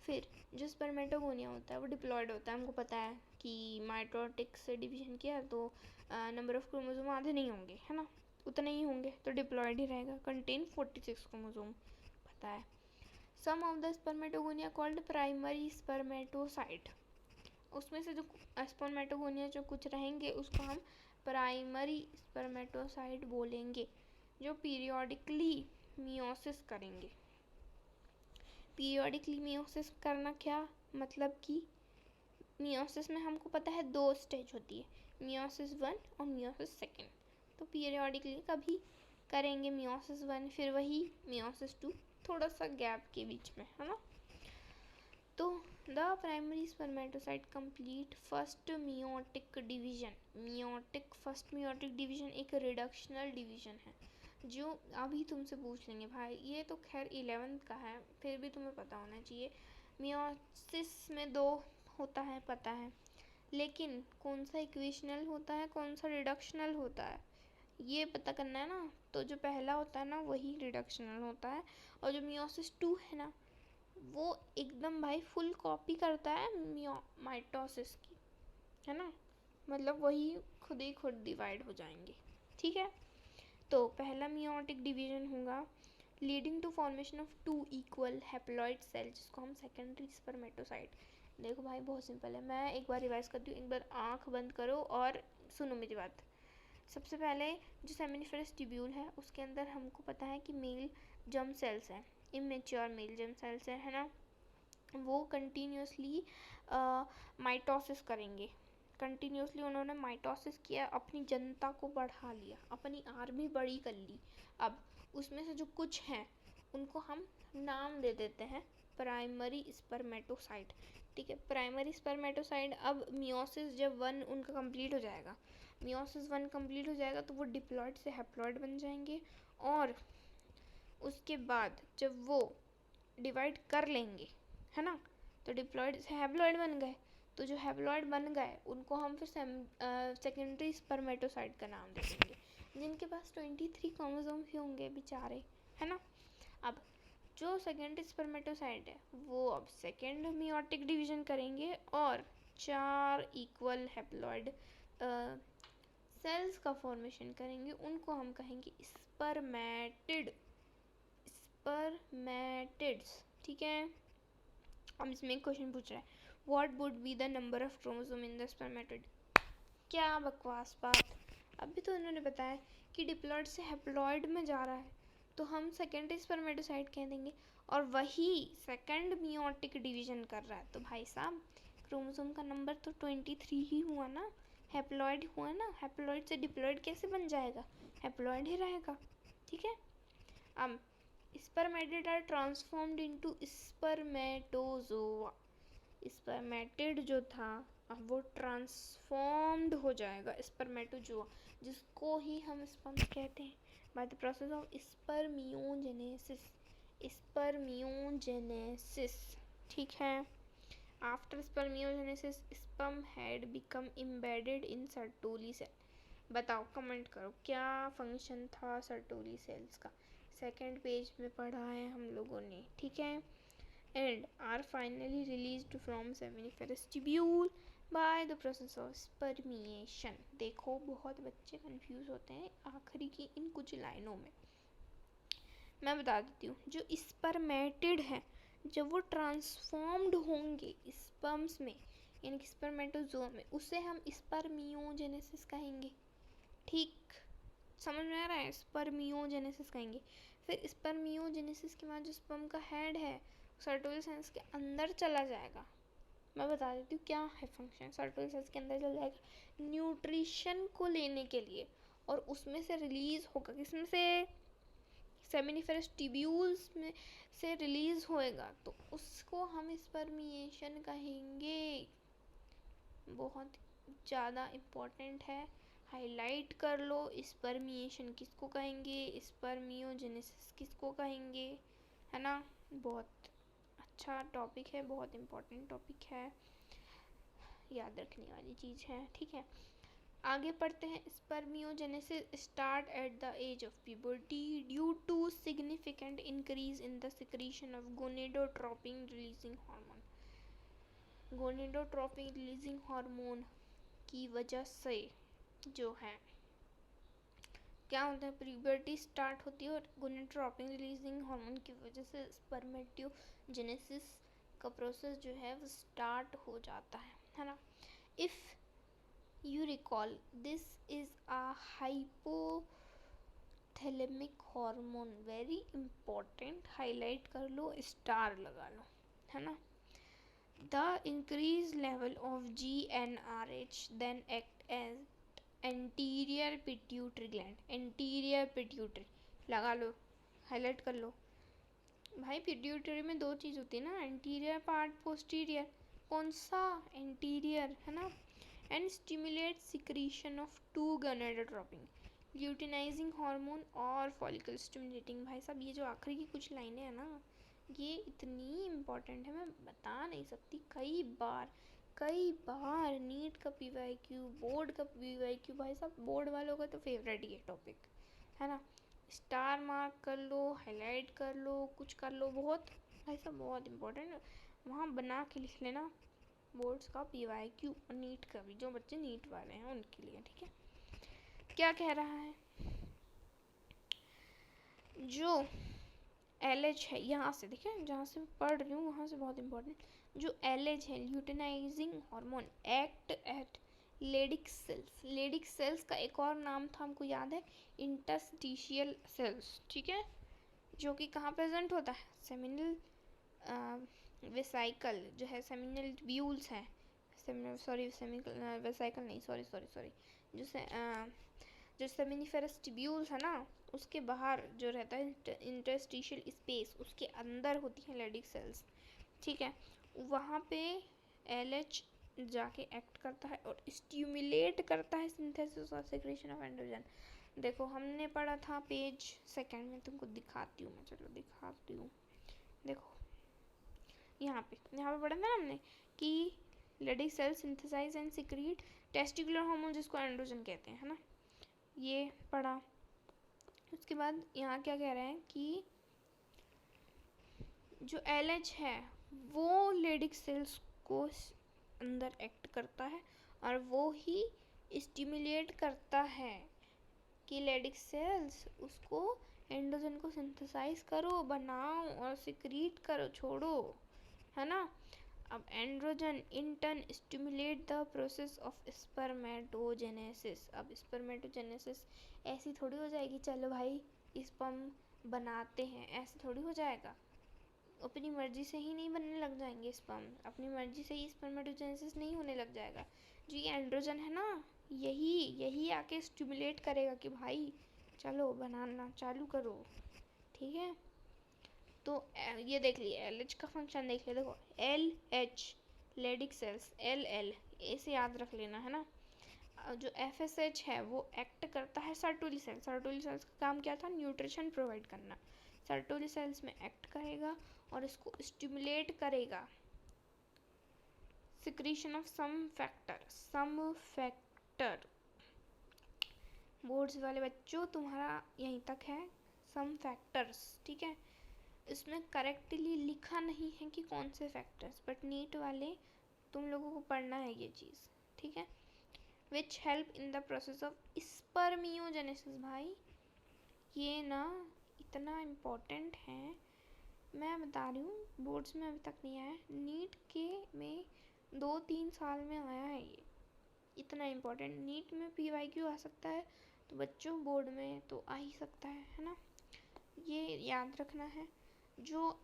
फिर जो स्पर्मेटोगोनिया होता है वो डिप्लॉयड होता है, हमको पता है कि माइटोटिक से डिवीजन किया तो नंबर ऑफ क्रोमोसोम आधे नहीं होंगे, है ना, उतने ही होंगे, तो डिप्लॉयड ही रहेगा, कंटेन 46 क्रोमोसोम, पता है। Some of the spermatogonia called primary spermatocyte, उसमें से जो स्पर्मेटोगोनिया जो कुछ रहेंगे उसको हम प्राइमरी स्पर्मेटोसाइट बोलेंगे, जो पीरियोडिकली मियोसिस करेंगे। पीरियोडिकली मियोसिस करना क्या मतलब कि मियोसिस में हमको पता है 2 स्टेज होती है, मियोसिस 1 और मियोसिस 2। तो पीरियोडिकली कभी करेंगे मियोसिस 1, फिर वही मियोसिस 2, थोड़ा सा गैप के बीच में, है ना। तो the primary spermatocyte complete first meiotic division. First meiotic division एक रिडक्शनल डिवीजन है, जो अभी तुमसे पूछ लेंगे भाई, ये तो खैर 11th का है, फिर भी तुम्हें पता होना चाहिए। मियोसिस में 2 होता है, पता है, लेकिन कौन सा इक्वेशनल होता है, कौन सा रिडक्शनल होता है, ये पता करना है ना। तो जो पहला होता है ना वही रिडक्शनल होता है, और जो मियोसिस 2 है ना वो एकदम भाई फुल कॉपी करता है माइटोसिस की, है ना। मतलब वही खुद ही खुद डिवाइड हो जाएंगे, ठीक है। तो पहला मियोटिक डिवीजन होगा leading to formation of 2 equal haploid cell, जिसको हम सेकेंडरी स्पर्मेटोसाइट। देखो भाई बहुत सिंपल है, मैं एक बार रिवाइज करती हूँ, एक बार आँख बंद करो और सुनो मेरी बात। सबसे पहले जो सेमिनिफरस ट्यूब्यूल है उसके अंदर हमको पता है कि मेल जर्म सेल्स हैं, इमेच्योर मेल जर्म सेल्स है ना, वो कंटिन्यूसली माइटोसिस करेंगे। कंटिन्यूसली उन्होंने माइटोसिस किया, अपनी जनता को बढ़ा लिया, अपनी आर्मी बड़ी कर ली। अब उसमें से जो कुछ हैं उनको हम नाम दे देते हैं प्राइमरी स्पर्मेटोसाइट, ठीक है। प्राइमरी स्पर्मेटोसाइट, अब मियोसिस जब 1 उनका कंप्लीट हो जाएगा, मियोसिस 1 कंप्लीट हो जाएगा तो वो डिप्लॉइड से हैप्लॉइड बन जाएंगे, और उसके बाद जब वो डिवाइड कर लेंगे, है ना, तो डिप्लॉइड से हैप्लॉइड बन गए। तो जो हैप्लॉइड बन गए उनको हम फिर सेकेंडरी स्पर्मेटोसाइट का नाम दे देंगे, जिनके पास 23 क्रोमोसोम ही होंगे बेचारे, है ना। अब जो सेकेंडरी स्पर्मेटोसाइट है वो अब सेकेंड मियोटिक डिवीजन करेंगे और 4 इक्वल हैप्लॉइड सेल्स का फॉर्मेशन करेंगे, उनको हम कहेंगे स्पर्मेटिड्स, ठीक है। अब इसमें एक क्वेश्चन पूछ रहा है, what would be the number of chromosome in the spermatid. क्या बकवास बात, अभी तो उन्होंने बताया कि डिप्लॉइड से हैप्लॉइड में जा रहा है, तो हम सेकेंडरी स्पर्मेटोसाइट कह देंगे, और वही सेकेंड मियोटिक डिवीजन कर रहा है, तो भाई साहब क्रोमोसोम का नंबर तो 23 ही हुआ ना, हैप्लॉइड हुआ ना, हैप्लॉइड से डिप्लॉइड कैसे बन जाएगा, हैप्लॉइड ही रहेगा, ठीक है। अब spermatid are transformed into spermatozoa, spermatid जो था अब वो ट्रांसफॉर्म्ड हो जाएगा स्पर्मेटोजोआ, जिसको ही हम स्पर्म कहते हैं, by the process of spermiogenesis, ठीक है। After spermiogenesis sperm had become embedded in Sertoli cell. बताओ, कमेंट करो, क्या फंक्शन था सर्टोली सेल्स का, सेकेंड पेज में पढ़ा है हम लोगों ने, ठीक है। And are finally released from seminiferous tubule by the process of spermiation. देखो बहुत बच्चे कंफ्यूज होते हैं आखिरी की इन कुछ लाइनों में, मैं बता देती हूँ। जो स्पर्मेटिड है जब वो ट्रांसफॉर्म्ड होंगे स्पर्म्स में, यानी कि स्पर्मेटोजोआ में, उसे हम स्पर्मियोजेनेसिस कहेंगे, ठीक, समझ में आ रहा है, स्पर्मियोजेनेसिस कहेंगे। फिर स्पर्मियोजेनेसिस के बाद जो स्पर्म का हेड है सर्टोली सेल्स के अंदर चला जाएगा, मैं बता देती हूँ क्या है फंक्शन, सर्टोली सेल्स के अंदर चला जाएगा न्यूट्रिशन को लेने के लिए, और उसमें से रिलीज होगा, किसमें से, सेमिनिफेरस ट्यूब्यूल्स में से रिलीज होएगा, तो उसको हम स्पर्मिएशन कहेंगे। बहुत ज़्यादा इम्पोर्टेंट है, हाईलाइट कर लो, स्पर्मिएशन किसको कहेंगे, स्पर्मियोजेनेसिस किसको कहेंगे, है ना। बहुत अच्छा टॉपिक है, बहुत इम्पोर्टेंट टॉपिक है, याद रखने वाली चीज़ है, ठीक है। आगे पढ़ते हैं। Spermiogenesis start at the age of puberty due to significant increase in the secretion of gonadotropin releasing hormone. Gonadotropin releasing hormone की वजह से जो है क्या होता है, प्यूबर्टी स्टार्ट होती है और गोनेडोट्रोपिन रिलीजिंग हार्मोन की वजह से स्पर्मेटोजेनेसिस का प्रोसेस जो है वो स्टार्ट हो जाता है ना। If you recall, this is a hypothalamic hormone, very important, highlight कर लो, स्टार लगा लो, है ना। the increased level of GnRH then act as anterior pituitary gland, anterior pituitary लगा लो, हाईलाइट कर लो भाई। पिट्यूटरी में दो चीज़ होती है ना, एंटीरियर पार्ट, पोस्टीरियर। कौन सा? एंटीरियर, है ना। And stimulate secretion of two gonadotropin, luteinizing hormone और फॉलिकल स्टिमुलेटिंग। भाई साहब ये जो आखिरी की कुछ लाइनें हैं ना, ये इतनी इम्पोर्टेंट है, मैं बता नहीं सकती। कई बार नीट का PYQ, बोर्ड का PYQ, भाई साहब बोर्ड वालों का तो फेवरेट ये टॉपिक है ना। स्टार मार्क कर लो, हाईलाइट कर लो, कुछ कर लो, बहुत भाई साहब बहुत इम्पोर्टेंट है। वहाँ बना के लिख लेना बोर्ड्स का PYQ और नीट का भी, जो बच्चे नीट वाले हैं उनके लिए, ठीक है। क्या कह रहा है? जो LH है, यहाँ से देखिए, जहाँ से पढ़ रही हूँ वहाँ से बहुत इम्पोर्टेंट। जो LH है, luteinizing hormone, act at Leydig cells. Leydig cells का एक और नाम था, हमको याद है, इंटरस्टिशियल सेल्स, ठीक है। जो कि कहाँ प्रेजेंट होता है? सेमिनल वेसाइकल जो है, सेमिनल ट्यूब्यूल्स हैं, सॉरी सेमिनल वेसाइकल नहीं, सॉरी जो सेमिनिफेरस ट्यूब्यूल्स है ना, उसके बाहर जो रहता है इंटरस्टिशियल स्पेस, उसके अंदर होती हैं लेडिक सेल्स, ठीक है। वहाँ पे LH जाके एक्ट करता है और स्टिमुलेट करता है सिंथेसिस और सेक्रेशन ऑफ एंड्रोजन। देखो हमने पढ़ा था पेज 2 में, तुमको दिखाती हूँ मैं, चलो दिखाती हूँ। देखो यहाँ पे पढ़ा था ना हमने कि Leydig cell synthesize and secrete testicular hormone, जिसको एंड्रोजन कहते हैं, है ना, ये पढ़ा। उसके बाद यहाँ क्या कह रहे हैं कि जो LH है वो लेडिक सेल्स को अंदर एक्ट करता है और वो ही स्टिमुलेट करता है कि लेडिक सेल्स उसको एंड्रोजन को सिंथेसाइज करो, बनाओ और सिक्रीट करो, छोड़ो, है ना। अब androgen in turn stimulate the process of spermatogenesis. अब स्पर्मेटोजेनेसिस ऐसी थोड़ी हो जाएगी, चलो भाई स्पर्म बनाते हैं, ऐसे थोड़ी हो जाएगा। अपनी मर्जी से ही नहीं बनने लग जाएंगे स्पर्म, अपनी मर्जी से ही स्पर्मेटोजेनेसिस नहीं होने लग जाएगा। जो ये एंड्रोजन है ना, यही आके स्टिमुलेट करेगा कि भाई चलो बनाना चालू करो, ठीक है। तो ये देख लिए LH का फंक्शन देख लिया। देखो LH लेडिक सेल्स, LL ऐसे याद रख लेना, है ना। जो FSH है वो एक्ट करता है सर्टोली सेल्स। सर्टोली सेल्स का काम क्या था? न्यूट्रिशन प्रोवाइड करना। सर्टोली सेल्स में एक्ट करेगा और इसको स्टिमुलेट करेगा secretion of some factor. Boards वाले बच्चों तुम्हारा यहीं तक है, सम फैक्टर्स, ठीक है। इसमें करेक्टली लिखा नहीं है कि कौन से फैक्टर्स, बट नीट वाले तुम लोगों को पढ़ना है ये चीज़, ठीक है। Which help in the process of spermiogenesis. भाई ये ना इतना इम्पोर्टेंट है, मैं बता रही हूँ, बोर्ड्स में अभी तक नहीं आया, नीट के में 2-3 साल में आया है ये, इतना इम्पोर्टेंट। नीट में PYQ आ सकता है तो बच्चों बोर्ड में तो आ ही सकता है ना, ये याद रखना है। जो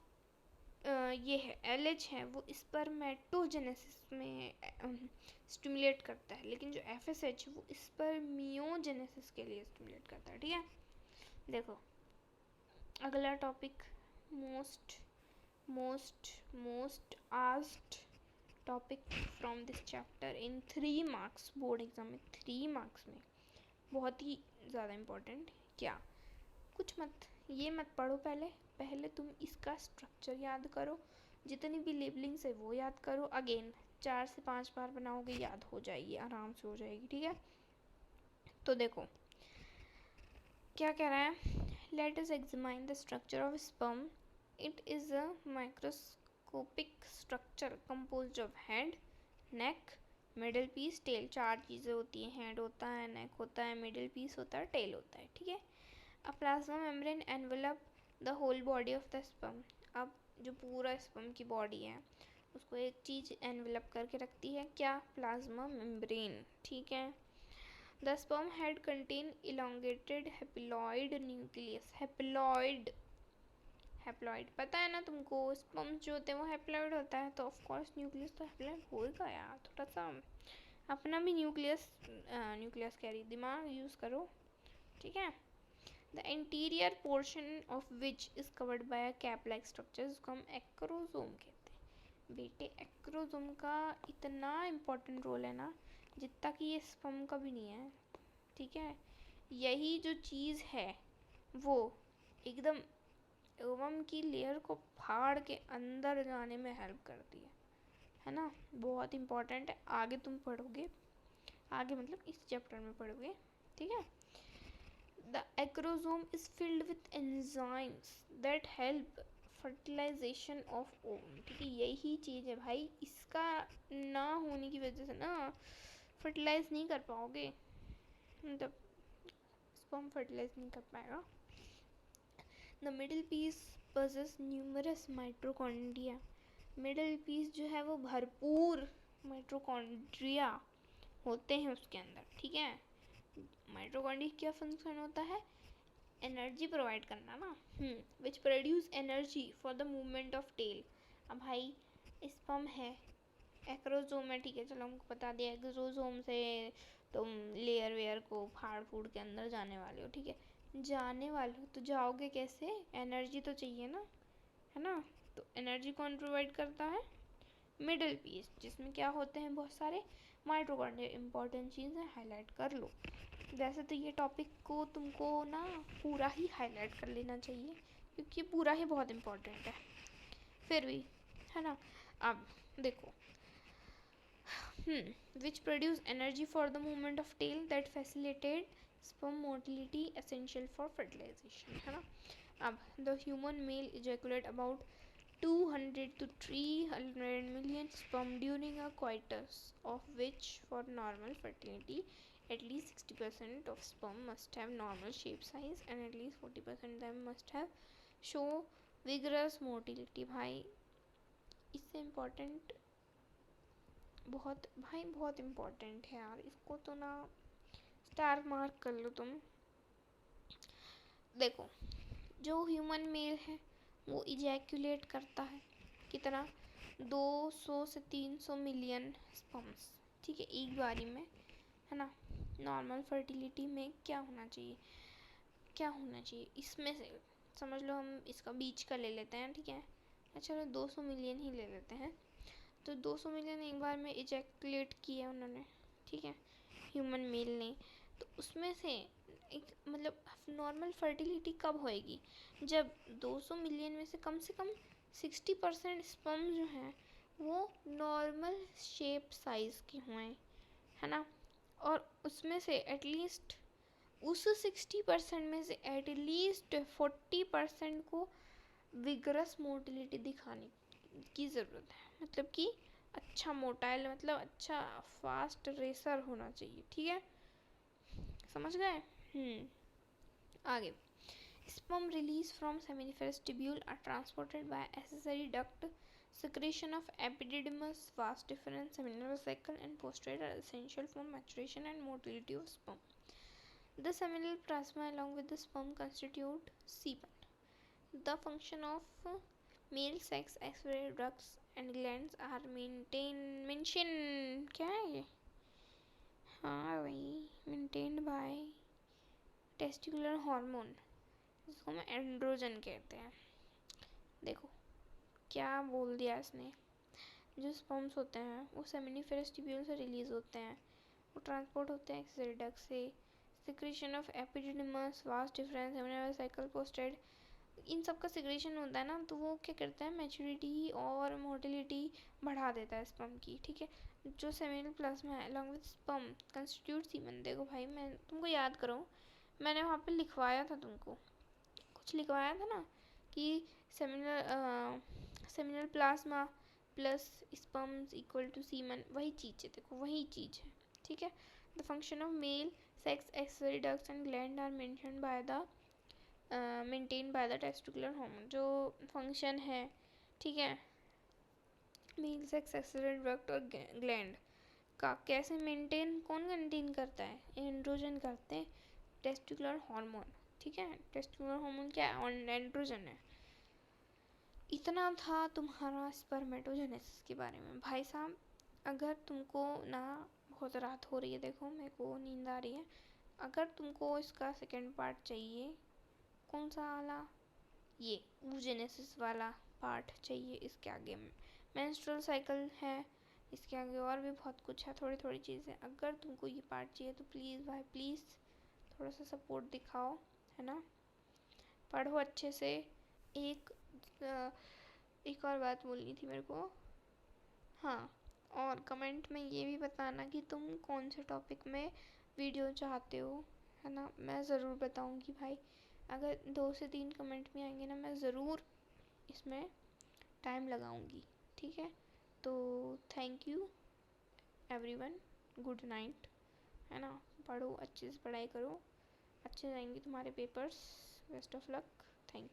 ये है LH है वो स्पर्मेटोजेनेसिस में स्टिमुलेट करता है, लेकिन जो FSH वो स्पर्मियोजेनेसिस के लिए स्टिमुलेट करता है, ठीक है। देखो अगला topic, most asked topic from this chapter in 3 marks, board exam में 3 मार्क्स में, बहुत ही ज़्यादा इम्पोर्टेंट। क्या कुछ ये मत पढ़ो, पहले तुम इसका स्ट्रक्चर याद करो, जितनी भी लेबलिंग्स है वो याद करो। अगेन 4 से 5 बार बनाओगे, याद हो जाएगी, आराम से हो जाएगी, ठीक है। तो देखो क्या कह रहा है, let us examine the structure of sperm. It is a microscopic structure composed of head, neck, middle piece, tail. 4 चीज़ें होती हैं, हेड होता है, नेक होता है, मिडिल पीस होता है, टेल होता है, ठीक है। A plasma membrane envelop the whole body of the sperm। अब जो पूरा स्पर्म की बॉडी है उसको एक चीज़ एनवेलप करके रखती है, क्या? प्लाज्मा मेम्ब्रेन, ठीक है। The sperm head contain elongated haploid nucleus. Haploid पता है ना तुमको, स्पर्म जो होते हैं वो हेप्लॉइड होता है, तो ऑफ कोर्स न्यूक्लियस तो हेप्लॉइड होएगा यार, थोड़ा सा अपना भी न्यूक्लियस कह रही, दिमाग यूज़ करो, ठीक है। The interior portion of which is covered by a cap like structure जिसको हम एक्रोसोम कहते हैं। बेटे एक्रोसोम का इतना इम्पोर्टेंट रोल है ना, जितना कि ये स्पर्म का भी नहीं है, ठीक है। यही जो चीज़ है वो एकदम ओवम की लेयर को फाड़ के अंदर जाने में हेल्प करती है ना। बहुत इम्पोर्टेंट है, आगे तुम पढ़ोगे, आगे मतलब इस चैप्टर में पढ़ोगे, ठीक है। The acrosome is filled with enzymes that help fertilization of ovum, ठीक है। यही चीज़ है भाई, इसका ना होने की वजह से ना फर्टिलाइज नहीं कर पाओगे, मतलब स्पर्म फर्टिलाइज नहीं कर पाएगा। The middle piece possesses numerous mitochondria, middle piece जो है वो भरपूर माइटोकॉन्ड्रिया होते हैं उसके अंदर, ठीक है। माइटोकॉन्ड्रिया क्या फंक्शन होता है, एनर्जी प्रोवाइड करना ना, which produce energy for the movement of tail. अब भाई स्पर्म है, एक्रोसोम है, ठीक है, चलो हमको बता दिया एक्रोसोम से तुम लेयर वेयर को फाड़ फूड़ के अंदर जाने वाले हो, ठीक है। जाने वाले हो तो जाओगे कैसे, एनर्जी तो चाहिए ना, है ना। तो एनर्जी कौन प्रोवाइड करता है, मिडल पीस, जिसमें क्या होते हैं बहुत सारे माइटोकॉन्ड्रिया। इंपॉर्टेंट चीज़ है, हाईलाइट कर लो। वैसे तो ये टॉपिक को तुमको ना पूरा ही हाईलाइट कर लेना चाहिए, क्योंकि पूरा ही बहुत इम्पोर्टेंट है, फिर भी, है ना। अब देखो, which produce energy for the movement of tail that facilitate sperm motility essential for fertilization, है ना। अब the human male ejaculate about 200 to 300 million sperm during a coitus, of which for normal fertility at least 60% of sperm must have normal shape size and at least 40% them must have show vigorous motility। भाई इससे important बहुत, भाई बहुत important है यार, इसको तो ना स्टार मार्क कर लो तुम। देखो, जो ह्यूमन मेल है वो इजैक्यूलेट करता है कितना, 200 से 300 मिलियन स्पर्म्स, ठीक है, एक बारी में, है ना। नॉर्मल फर्टिलिटी में क्या होना चाहिए, क्या होना चाहिए इसमें से, समझ लो हम इसका बीच का ले लेते हैं, ठीक है। चलो 200 मिलियन ही ले लेते हैं। तो 200 मिलियन एक बार में इजैक्यूलेट किया उन्होंने, ठीक है, ह्यूमन मेल ने। तो उसमें से एक मतलब नॉर्मल फर्टिलिटी कब होएगी, जब 200 मिलियन में से कम 60% स्पर्म जो हैं वो नॉर्मल शेप साइज़ के हुए, है ना। और उसमें से एटलीस्ट उस 60% में से एटलीस्ट 40% को विगरस मोटिलिटी दिखाने की ज़रूरत है, मतलब कि अच्छा मोटाइल, मतलब अच्छा फास्ट रेसर होना चाहिए, ठीक है, समझ गए। आगे, sperm release from seminiferous tubule are transported by accessory duct, secretion of epididymis, vas deferens, seminal cycle and posterior are essential for maturation and motility of sperm. The seminal plasma along with the sperm constitute semen. The function of male sex excretory ducts and glands are mentioned, क्या है ये, हाँ भाई, maintained by testicular hormone, जिसको हम androgen कहते हैं। देखो क्या बोल दिया इसने, जो स्पर्म्स होते हैं वो सेमिनिफेरस ट्यूब्यूल से रिलीज होते हैं, वो ट्रांसपोर्ट होते हैं एक्सोरी डक्ट से, secretion of epididymis, vas deferens, seminal vesicle, prostate, इन सब का सिक्रेशन होता है ना, तो वो क्या करता है, मैच्योरिटी और मोटिलिटी बढ़ा देता है स्पर्म की, ठीक है। जो सेमिनल प्लाज्मा है along with sperm constitute semen. देखो भाई, मैं तुमको याद करो, मैंने वहाँ पे लिखवाया था, तुमको कुछ लिखवाया था ना कि seminal plasma plus sperms equal to semen, वही चीज़ है, देखो वही चीज़ है, ठीक है। The function of male sex accessory ducts and gland are maintained by the testicular hormone. जो फंक्शन है, ठीक है, मेल सेक्स एक्सरी डक्ट और ग्लैंड का कैसे मेंटेन, कौन मेंटेन करता है, एंड्रोजन करते हैं, टेस्टिकुलर हार्मोन, ठीक है। टेस्टिकुलर हार्मोन क्या है, एंड्रोजन है। इतना था तुम्हारा स्पर्मेटोजेनेसिस के बारे में। भाई साहब, अगर तुमको ना बहुत रात हो रही है, देखो मेरे को नींद आ रही है। अगर तुमको इसका सेकंड पार्ट चाहिए, कौन सा वाला, ये ऊजेनेसिस वाला पार्ट चाहिए, इसके आगे मेंस्ट्रुअल साइकिल है, इसके आगे और भी बहुत कुछ है, थोड़ी थोड़ी चीज़ें। अगर तुमको ये पार्ट चाहिए तो प्लीज़ भाई प्लीज़ थोड़ा सा सपोर्ट दिखाओ, है ना। पढ़ो अच्छे से। एक एक और बात बोलनी थी मेरे को, हाँ, और कमेंट में ये भी बताना कि तुम कौन से टॉपिक में वीडियो चाहते हो, है ना। मैं ज़रूर बताऊंगी भाई। अगर 2 से 3 कमेंट में आएंगे ना, मैं ज़रूर इसमें टाइम लगाऊंगी, ठीक है। तो thank you everyone, good night, है ना। पढ़ो अच्छे से, पढ़ाई करो, अच्छे जाएंगे तुम्हारे पेपर्स, बेस्ट ऑफ लक।